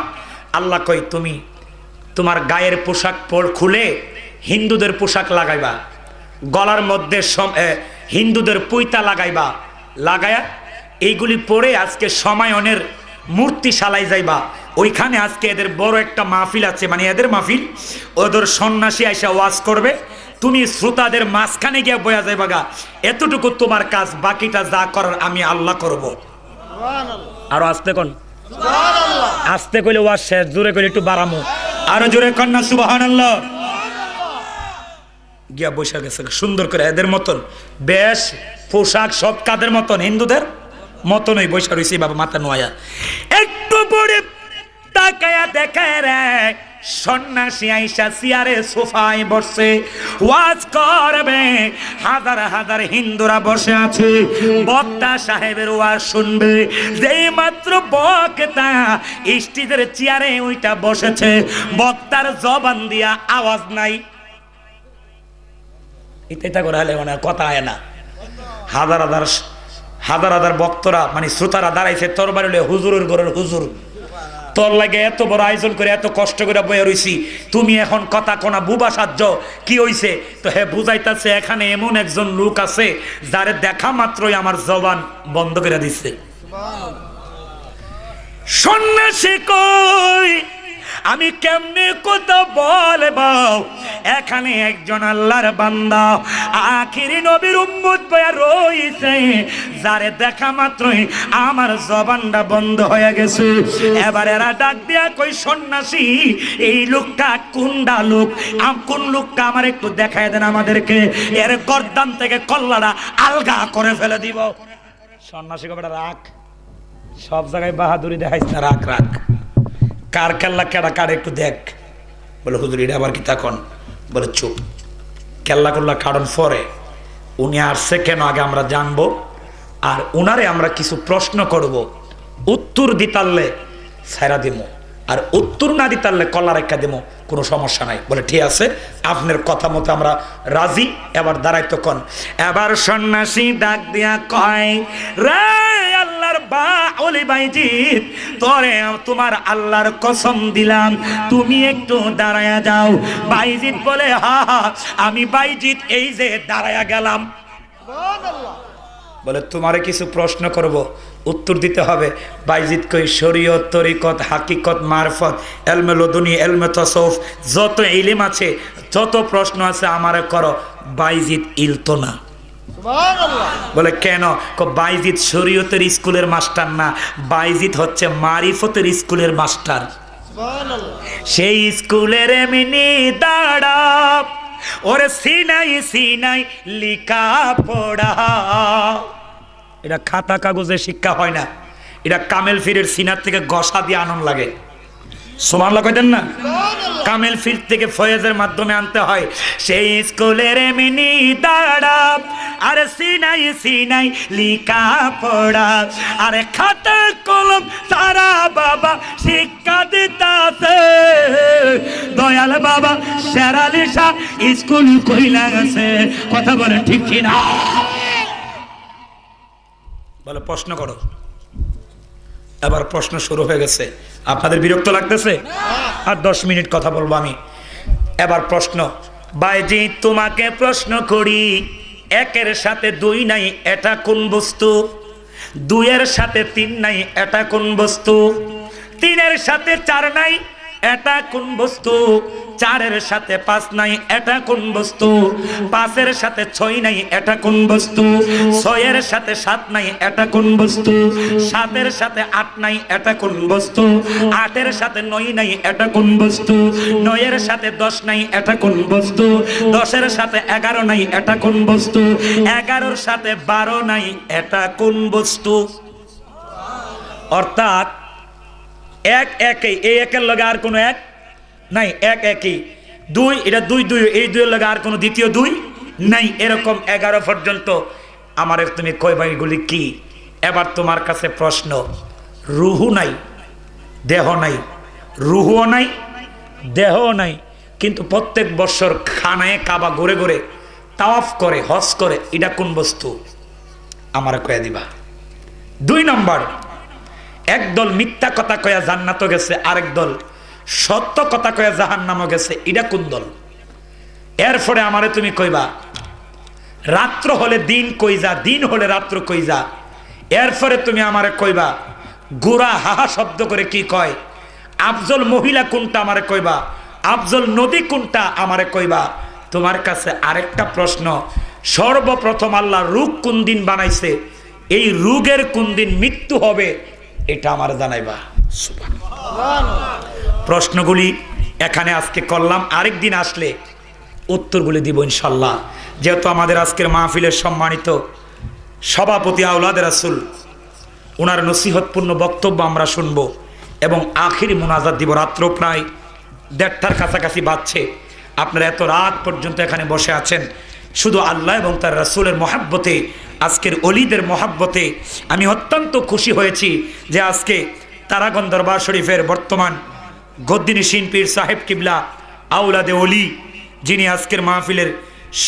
আল্লাহ কয় তুমি তোমার গায়ের পোশাক খুলে হিন্দুদের পোশাক লাগাইবা, গলার মধ্যে হিন্দুদের পৈতা লাগাইবা, লাগায়া এইগুলি পরে আজকে সমায়নের মূর্তিশালায় যাইবা। ওইখানে আজকে এদের বড় একটা মাহফিল আছে, মানে এদের মাহফিল, ওদের সন্ন্যাসী আইসা ওয়াজ করবে, তুমি শ্রোতাদের মাঝখানে গিয়ে বয়া যাইবা গা। এতটুকু তোমার কাজ, বাকিটা যা করার আমি আল্লাহ করব। আরো আসতে কোন? আসতে কইলে ওয়াজ শেষ, জোরে কইলে একটু বাড়ামো। আরো জোরে কন্যা সুবহানাল্লাহ। গিয়া বসে গেছে সুন্দর করে এদের মতন বেশ পোশাক সব কাদের মতন? হিন্দুদের মতনই বসে রয়েছে বাবা, মাথা নোয়া। একটু পরে তাকায়া দেখে রে সন্ন্যাসী আইসা চেয়ারে সোফায় বসে ওয়াজ করবে। হাজার হাজার হিন্দুরা বসে আছে, বক্তা সাহেবের ওয়াজ শুনবে। যেই মাত্র বক্তা স্টেজের চেয়ারে ওইটা বসেছে, বক্তার জবান দিয়া আওয়াজ নাই। এটা করে হলে মানে কথা হয় না। হাজার হাজার বক্তরা মানে শ্রোতারা দাঁড়াইছে তরবারি লয়ে, হুজুরের ঘরের হুজুর তোর লাগে এত বড় আয়োজন করে এত কষ্ট করে বয়ে রইছি, তুমি এখন কথা কোনা বুবা সাজ্য কি হইছে? তো হে বুঝাইতাছে এখানে এমন একজন লোক আছে যারে দেখা মাত্রই আমার জবান বন্ধ করে দিচ্ছে। সন্ন্যাসী কই, আমি কেমনে কথা বলবো? এখানে একজন আল্লাহর বান্দা আখিরি নবীর উম্মত হয়ে রইছে, যারে দেখা মাত্রই আমার জবানটা বন্ধ হয়ে গেছে। এবার এরা ডাক দিয়া কই, সন্ন্যাসী এই লোকটা কোনটা লোক, কোন লোকটা আমার একটু দেখায় দেন আমাদেরকে, এর গর্দান থেকে কল্লাটা আলগা করে ফেলে দিব। সন্ন্যাসী কবে রাখ, সব জায়গায় বাহাদুরি দেখাইছ না, রাখ রাখ, কার কেল্লা কেডা কাড়ে একটু দেখ। বলে হুজুর এটা আবার কি তখন? বলে চুপ, কেল্লা করলা কারণ পরে উনি আসছে কেন আগে আমরা জানবো, আর উনারে আমরা কিছু প্রশ্ন করব, উত্তর দিতারলে ছাইরা দিমো, আর উত্তর না দিতারলে কল্লা রেখা দিমো, কোনো সমস্যা নাই। বলে ঠিক আছে, আপনার কথা মতো আমরা রাজি। এবার দাঁড়াইতো কন। এবার সন্ন্যাসী ডাক দিয়া কয়, রে আল্লাহর বা ওলি বাইজিৎ, তোরে তোমার আল্লাহর কসম দিলাম, তুমি একটু দাঁড়ায়া যাও। বাইজিৎ বলে, হা হা, আমি বাইজিৎ এই যে দাঁড়ায়া গেলাম। বলে তোমারে কিছু প্রশ্ন করব, উত্তর দিতে হবে। বাইজিৎ কই, শরীয়ত, তরিকত, হাকিকত, মারফত, এলমে লদুনি, এলমে তসৌফ, যত ইলম আছে, যত প্রশ্ন আছে আমারে করো। বাইজিৎ ইলতো না। বলে কেন? বাইজিৎ শরীয়তের স্কুলের মাস্টার না, বাইজিৎ হচ্ছে মারিফতের স্কুলের মাস্টার। সেই স্কুলের এমনি দাঁড়া, ওরে সিনাই সিনাই লিখা পড়া। এটা খাতা কাগজে শিক্ষা হয় না, এটা কামেল ফিরের সিনার থেকে গসা দিয়ে আনন্দ লাগে। সুবহানাল্লাহ কইতেন না? কামেল ফির থেকে ফয়েজের মাধ্যমে আনতে হয়। সেই স্কুলের এমনি দাঁড়া, আরে সিনাই সিনাই লিখা পড়া, আরে খাতা কলম সারা বাবা শিক্ষা দিতাছে। দয়াল বাবা শেরালি শাহ স্কুল কইলা গেছে, কথা বলে ঠিক কিনা? বলে প্রশ্ন করো। এবার প্রশ্ন শুরু হয়ে গেছে। আপনাদের বিরক্ত লাগতেছে? আর 10 মিনিট কথা বলবো আমি। এবার প্রশ্ন, বাইজি তোমাকে প্রশ্ন করি, 1-এর সাথে 2 নাই, এটা কোন বস্তু? 2-এর সাথে 3 নাই, এটা কোন বস্তু? 3-এর সাথে 4 নাই, এটা কোন বস্তু? 4-এর সাথে 5 নাই, এটা কোন বস্তু? 5-এর সাথে 6 নাই, এটা কোন বস্তু? 6-এর সাথে 7 নাই, এটা কোন বস্তু? 7-এর সাথে 8 নাই, এটা কোন বস্তু? 8-এর সাথে 9 নাই, এটা কোন বস্তু? 9-এর সাথে 10 নাই, এটা কোন বস্তু? 10-এর সাথে 11 নাই, এটা কোন বস্তু? 11-এর সাথে 12 নাই, এটা কোন বস্তু? অর্থাৎ এক একই, এই একের লগে আর কোনো এক নাই, এক একই। 2, এটা 2 2, এই 2-এর লগে আর কোনো দ্বিতীয় 2 নাই। এরকম 11 পর্যন্ত। আমার তুমি কই ভাইগুলি কি? এবার তোমার কাছে প্রশ্ন, রুহু নাই, দেহ নাই, রুহুও নাই, দেহ নাই, কিন্তু প্রত্যেক বছর খানায় কাবা ঘুরে ঘুরে তাওয়াফ করে, হজ করে, এটা কোন বস্তু? আমার কয়ে দিবা। 2 নম্বর, একদল মিথ্যা কথা কয়া জান্নাতও গেছে, আরেক দল সত্য কথা কয়া জাহান্নামও গেছে, এটা কোন দল? এরপরে আমারে তুমি কইবা, রাত্র হলে দিন কই যা, দিন হলে রাত্র কই যা। এরপরে তুমি আমারে কইবা, গুড়া হাহা শব্দ করে কি কয়? আফজল মহিলা কোনটা আমারে কইবা, আফজল নদী কোনটা আমারে কইবা। তোমার কাছে আরেকটা প্রশ্ন, সর্বপ্রথম আল্লাহ রোগ কোন দিন বানাইছে, এই রোগের কোন দিন মৃত্যু হবে, এটা আমার জানাইবা। প্রশ্নগুলি এখানে আজকে করলাম, আরেকদিন আসলে উত্তরগুলি দিব ইনশাল্লাহ। যেহেতু আমাদের আজকের মাহফিলের সম্মানিত সভাপতি আওলাদ রাসূল, ওনার নসিহতপূর্ণ বক্তব্য আমরা শুনব এবং আখিরি মুনাজাত দিব। রাত্র প্রায় 1:30টার কাছাকাছি বাজছে। আপনারা এত রাত পর্যন্ত এখানে বসে আছেন শুধু আল্লাহ এবং তার রাসূলের মহাব্বতে, আজকের অলিদের মহাব্বতে। আমি অত্যন্ত খুশি হয়েছি যে আজকে তারাগণ দরবার শরীফের বর্তমান গদ্দিনীশীন পীর সাহেব কিবলা আওলাদে অলি, যিনি আজকের মাহফিলের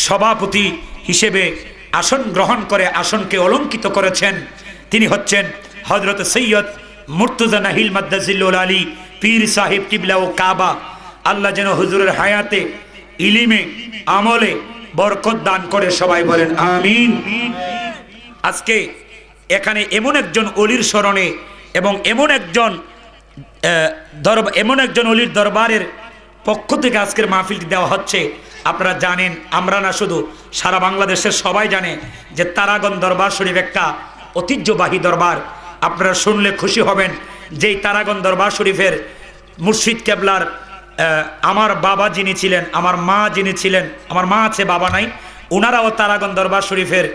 সভাপতি হিসেবে আসন গ্রহণ করে আসনকে অলঙ্কিত করেছেন, তিনি হচ্ছেন হযরত সৈয়দ মুর্তজা নাহিল মাদ্দাজিল্লুল আলী পীর সাহেব কিবলা ও কাবা। আল্লাহ যেন হুজুরের হায়াতে ইলিমে আমলে বরকত দান করে, সবাই বলেন আমিন। আজকে এখানে এমন একজন অলির স্মরণে এবং এমন একজন অলির দরবারের পক্ষ থেকে আজকের মাহফিলটি দেওয়া হচ্ছে। আপনারা জানেন, আমরা না শুধু, সারা বাংলাদেশের সবাই জানে যে তারাগণ দরবার শরীফ একটা ঐতিহ্যবাহী দরবার। আপনারা শুনলে খুশি হবেন যে এই তারাগণ দরবার শরীফের মুর্শিদ কেবলার আমার বাবা যিনি ছিলেন, আমার মা যিনি ছিলেন, আমার মা আছে বাবা নাই, ওনারাও তারাগণ দরবার শরীফের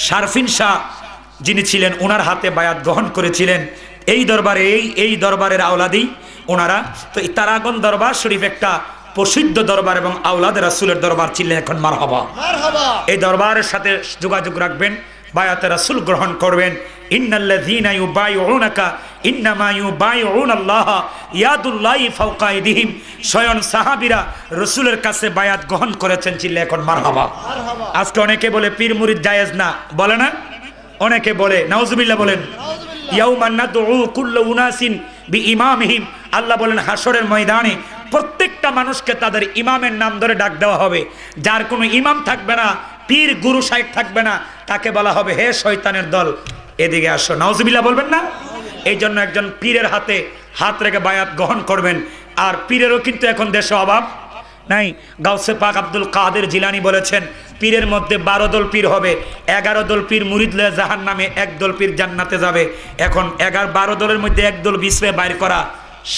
শারফিন শাহ যিনি ছিলেন ওনার হাতে বায়াত গ্রহণ করেছিলেন। এই দরবারের আওলাদি ওনারা। তো এই তারাগণ দরবার শরীফ একটা প্রসিদ্ধ দরবার এবং আওলাদ রাসূলের দরবার ছিলেন। এখন মারহাবা, এই দরবারের সাথে যোগাযোগ রাখবেন, বায়াতে রাসূল গ্রহণ করবেন। ইন্নাল্লাযীনা ইউবাইউনাকা ইন্নামা ইউবাইউনাল্লাহ ইয়াদুল্লাহি ফাওকা আইদিহিম। স্বয়ং সাহাবীরা রাসূলের কাছে বায়াত গ্রহণ করেছেন। চিল্লা এখন মারহাবা। আজকে অনেকে বলে পীর মুরিদ জায়েজ না, বলে না? অনেকে বলে, নাউজুবিল্লাহ বলেন। ইয়াউমান নাদউ কুল্লু উনাসিন বিইমামিহিম। আল্লাহ বলেন হাসরের ময়দানে প্রত্যেকটা মানুষকে তাদের ইমামের নাম ধরে ডাক দেওয়া হবে। যার কোনো ইমাম থাকবে না, পীর গুরু শাইখ থাকবে না, তাকে বলা হবে হে শয়তানের দল, এদিকে আসো। নাউজুবিল্লাহ বলবেন না? এই জন্য একজন পীরের হাতে হাত রেখে বায়াত গ্রহণ করবেন। আর পীরেরও কিন্তু এখন দেশে অভাব নাই। গাউসে পাক আব্দুল কাদের জিলানী বলেছেন, পীরের মধ্যে 12 দল পীর হবে, 11 দল পীর মুরিদ লয়ে জাহান্নামে, 1 দল পীর জান্নাতে যাবে। এখন 12 দলের মধ্যে 1 দল বিছরে বাইর করা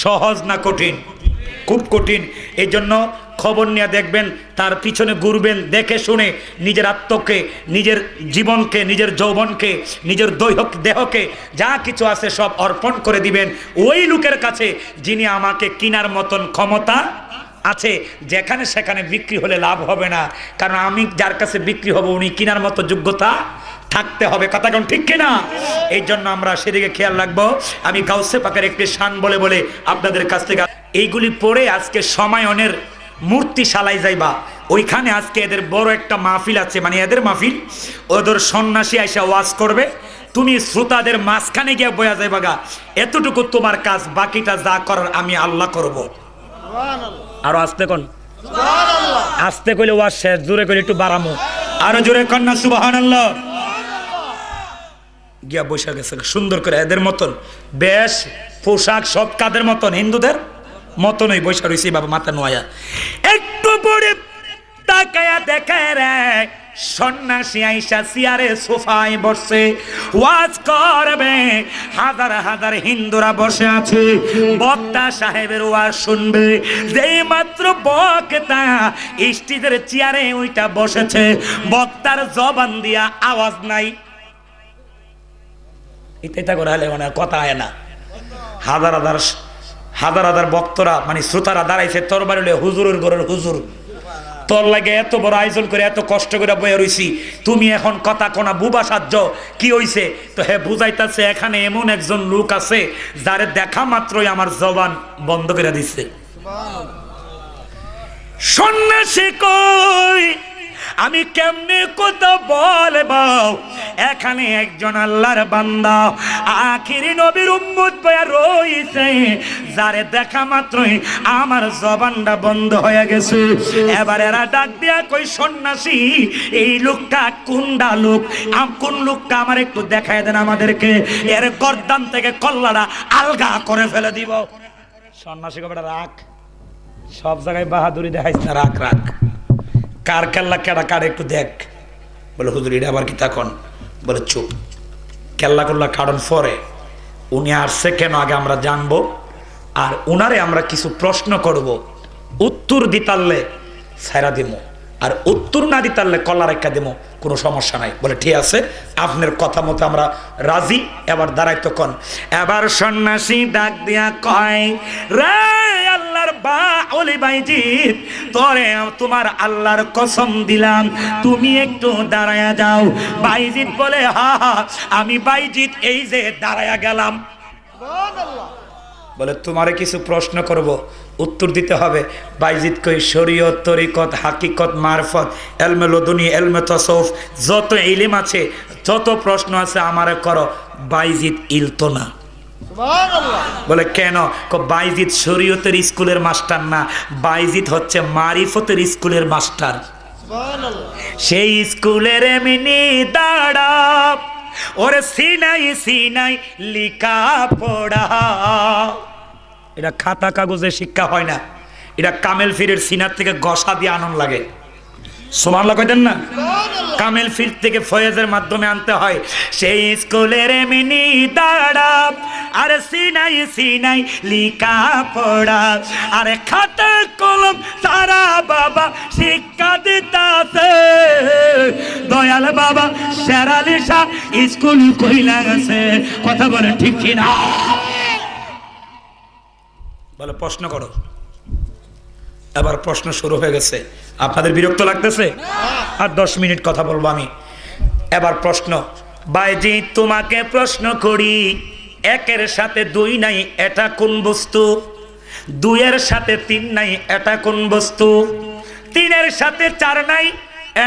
সহজ না কঠিন? খুব কঠিন। এই জন্য খবর নিয়ে দেখবেন, তার পিছনে ঘুরবেন, দেখে শুনে নিজের আত্মকে, নিজের জীবনকে, নিজের যৌবনকে, নিজের দেহকে যা কিছু আছে সব অর্পণ করে দিবেন ওই লোকের কাছে যিনি আমাকে কিনার মতন ক্ষমতা আছে। যেখানে সেখানে বিক্রি হলে লাভ হবে না, কারণ আমি যার কাছে বিক্রি হব উনি কিনার মতো যোগ্যতা থাকতে হবে। কথা কোন ঠিক কিনা? এই জন্য আমরা সেদিকে খেয়াল রাখবো। আমি গাউসে পাকের একটি শান বলে বলে আপনাদের কাছ থেকে এইগুলি পড়ে আজকে সমায়নের মূর্তি শালায় যাইবা, ওইখানে আজকে এদের বড় একটা মাহফিল আছে, মানে এদের মাহফিল, ওদের সন্ন্যাসী আইসা ওয়াজ করবে, তুমি শ্রোতাদের মাঝখানে গিয়ে বয়া যাইবা গা, এতটুকু তোমার কাজ, বাকিটা যা করার আমি আল্লাহ করব। আরো আসতে কোন, আসতে কইলে ওয়াজ শেষ, জোরে কইলে একটু বাড়ামো, আরো জোরে কন্যা সুবহানাল্লাহ। গিয়া বসে গেছে সুন্দর করে এদের মতন বেশ পোশাক সব কাদের মতন, হিন্দুদের মতনই বসে রয়েছে বাবা, মাথা নোয়া একটু পরে তাকায়া দেখে রে সন্ন্যাসী আইসা চেয়ারে সোফায় বসে ওয়াজ করবে। হাজার হাজার হিন্দুরা বসে আছে, বক্তা সাহেবের ওয়াজ শুনবে। যেই মাত্র বক্তা স্টেজের চেয়ারে ওইটা বসেছে, বক্তার জবান দিয়া আওয়াজ নাই, এটা করে হলে মানে কথা হয় না। হাজার হাজার বক্তরা মানে শ্রোতারা দাঁড়াইছে, তরবারি লয়ে হুজুরের ঘরের হুজুর, তোর লাগে এত বড় আয়োজন করে এত কষ্ট করে বয়ে রইছি, তুমি এখন কথা কোনা বুবা সাজ্য কি হইছে? তো হে বুঝাইতাছে এখানে এমন একজন লোক আছে যারে দেখা মাত্রই আমার জবান বন্ধ করে দিচ্ছে। সন্ন্যাসী কই, আমি কেমনে কথা বলবো? এখানে একজন আল্লাহর বান্দা আখিরি নবীর উম্মত বয়া রইছে, যারে দেখা মাত্রই আমার জবানটা বন্ধ হয়ে গেছে। এবার এরা ডাক দিয়া কই, সন্ন্যাসী এই লোকটা কোনটা লোক, কোন লোকটা আমার একটু দেখায় দেন আমাদেরকে, এর গর্দান থেকে কল্লাটা আলগা করে ফেলে দিব। সন্ন্যাসী কবে রাখ, সব জায়গায় বাহাদুরি দেখাইছ না, রাখ রাখ, কার কেল্লা কেডা কার একটু দেখ। বলে হুজুর এটা আবার কি তখন? বলে চুপ, কেল্লা করলা কারণ পরে উনি আসছে কেন আগে আমরা জানবো, আর উনারে আমরা কিছু প্রশ্ন করব, উত্তর দিতারলে ছাইরা দিমো, আর উত্তর না দিতারলে কল্লা রেখা দিমো, কোনো সমস্যা নাই। বলে ঠিক আছে, আপনার কথা মতো আমরা রাজি। এবার দাঁড়াইতো কন। এবার সন্ন্যাসী ডাক দিয়া কয়, রে আল্লাহর বা ওলি বাইজিৎ, তোরে তোমার আল্লাহর কসম দিলাম তুমি একটু দাঁড়ায়া যাও। বাইজিৎ বলে হা হা, আমি বাইজিৎ এই যে দাঁড়ায়া গেলাম। বলে তোমারে কিছু প্রশ্ন করব, উত্তর দিতে হবে। বাইজিৎ কই, শরীয়ত, তরিকত, হাকিকত, মারফত, এলমে লদুনি, এলমে তসৌফ, যত ইলম আছে, যত প্রশ্ন আছে আমারে করো। বাইজিৎ ইলতো না। বলে কেন? বাইজিৎ শরীয়তের স্কুলের মাস্টার না, বাইজিৎ হচ্ছে মারিফতের স্কুলের মাস্টার। সেই স্কুলের এমনি দাঁড়া ওরে সিনাই সিনাই লিখা পড়া। এটা খাতা কাগজে শিক্ষা হয় না, এটা কামেল ফিরের সিনার থেকে গসা দিয়ে আনন্দ লাগে। সুবহানাল্লাহ কইতেন না? কামেল ফির থেকে ফয়েজের মাধ্যমে আনতে হয়। সেই স্কুলের মিনি দাঁড়া, আরে সিনাই সিনাই লিখা পড়া, আরে খাতা কলম সারা বাবা শিক্ষা দিতাছে। দয়াল বাবা শেরালি শাহ স্কুল কইলা গেছে, কথা বলে ঠিক কিনা? বলো প্রশ্ন করো। এবার প্রশ্ন শুরু হয়ে গেছে। আপনাদের বিরক্ত লাগতেছে? আর 10 মিনিট কথা বলবো আমি। এবার প্রশ্ন, ভাইজি তোমাকে প্রশ্ন করি, 1-এর সাথে 2 নাই এটা কোন বস্তু? 2-এর সাথে 3 নাই এটা কোন বস্তু? 3-এর সাথে 4 নাই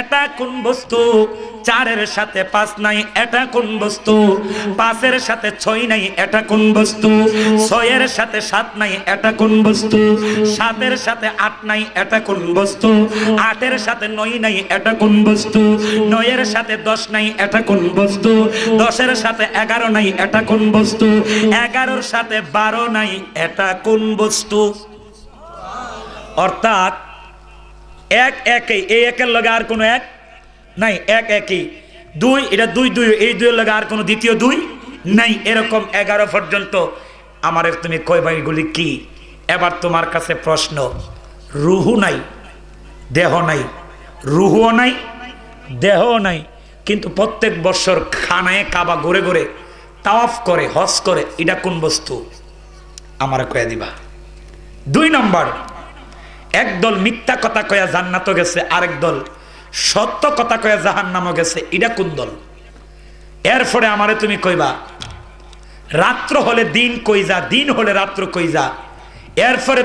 এটা কোন বস্তু? 4-এর সাথে 5 নাই এটা কোন বস্তু? 5-এর সাথে 6 নাই এটা কোন বস্তু? 6-এর সাথে 7 নাই এটা কোন বস্তু? 7-এর সাথে 8 নাই এটা কোন বস্তু? 8-এর সাথে 9 নাই এটা কোন বস্তু? 9-এর সাথে 10 নাই এটা কোন বস্তু? 10-এর সাথে 11 নাই এটা কোন বস্তু? 11-এর সাথে 12 নাই এটা কোন বস্তু? অর্থাৎ এক একই, এই একের লগে আর কোনো এক নাই, এক একই। 2 এটা 2 2, এই 2-এর লগে আর কোনো দ্বিতীয় 2 নাই। এরকম 11 পর্যন্ত। আমার তুমি কই ভাই এগুলি কি? এবার তোমার কাছে প্রশ্ন, রুহু নাই, দেহ নাই, রুহুও নাই, দেহও নাই, কিন্তু প্রত্যেক বছর খানায় কাবা ঘুরে ঘুরে তাওয়াফ করে, হজ করে, এটা কোন বস্তু? আমার কয়ে দিবা। 2 নম্বর, একদল মিথ্যা কথা কয়া জান্নাতও গেছে, আরেক দল সত্য কথা কয়া জাহান্নামও গেছে, এটা কোন দল? এরপরে আমারে তুমি কইবা রাত্র হলে দিন কই যা, দিন হলে রাত্র কই যা। এরপরে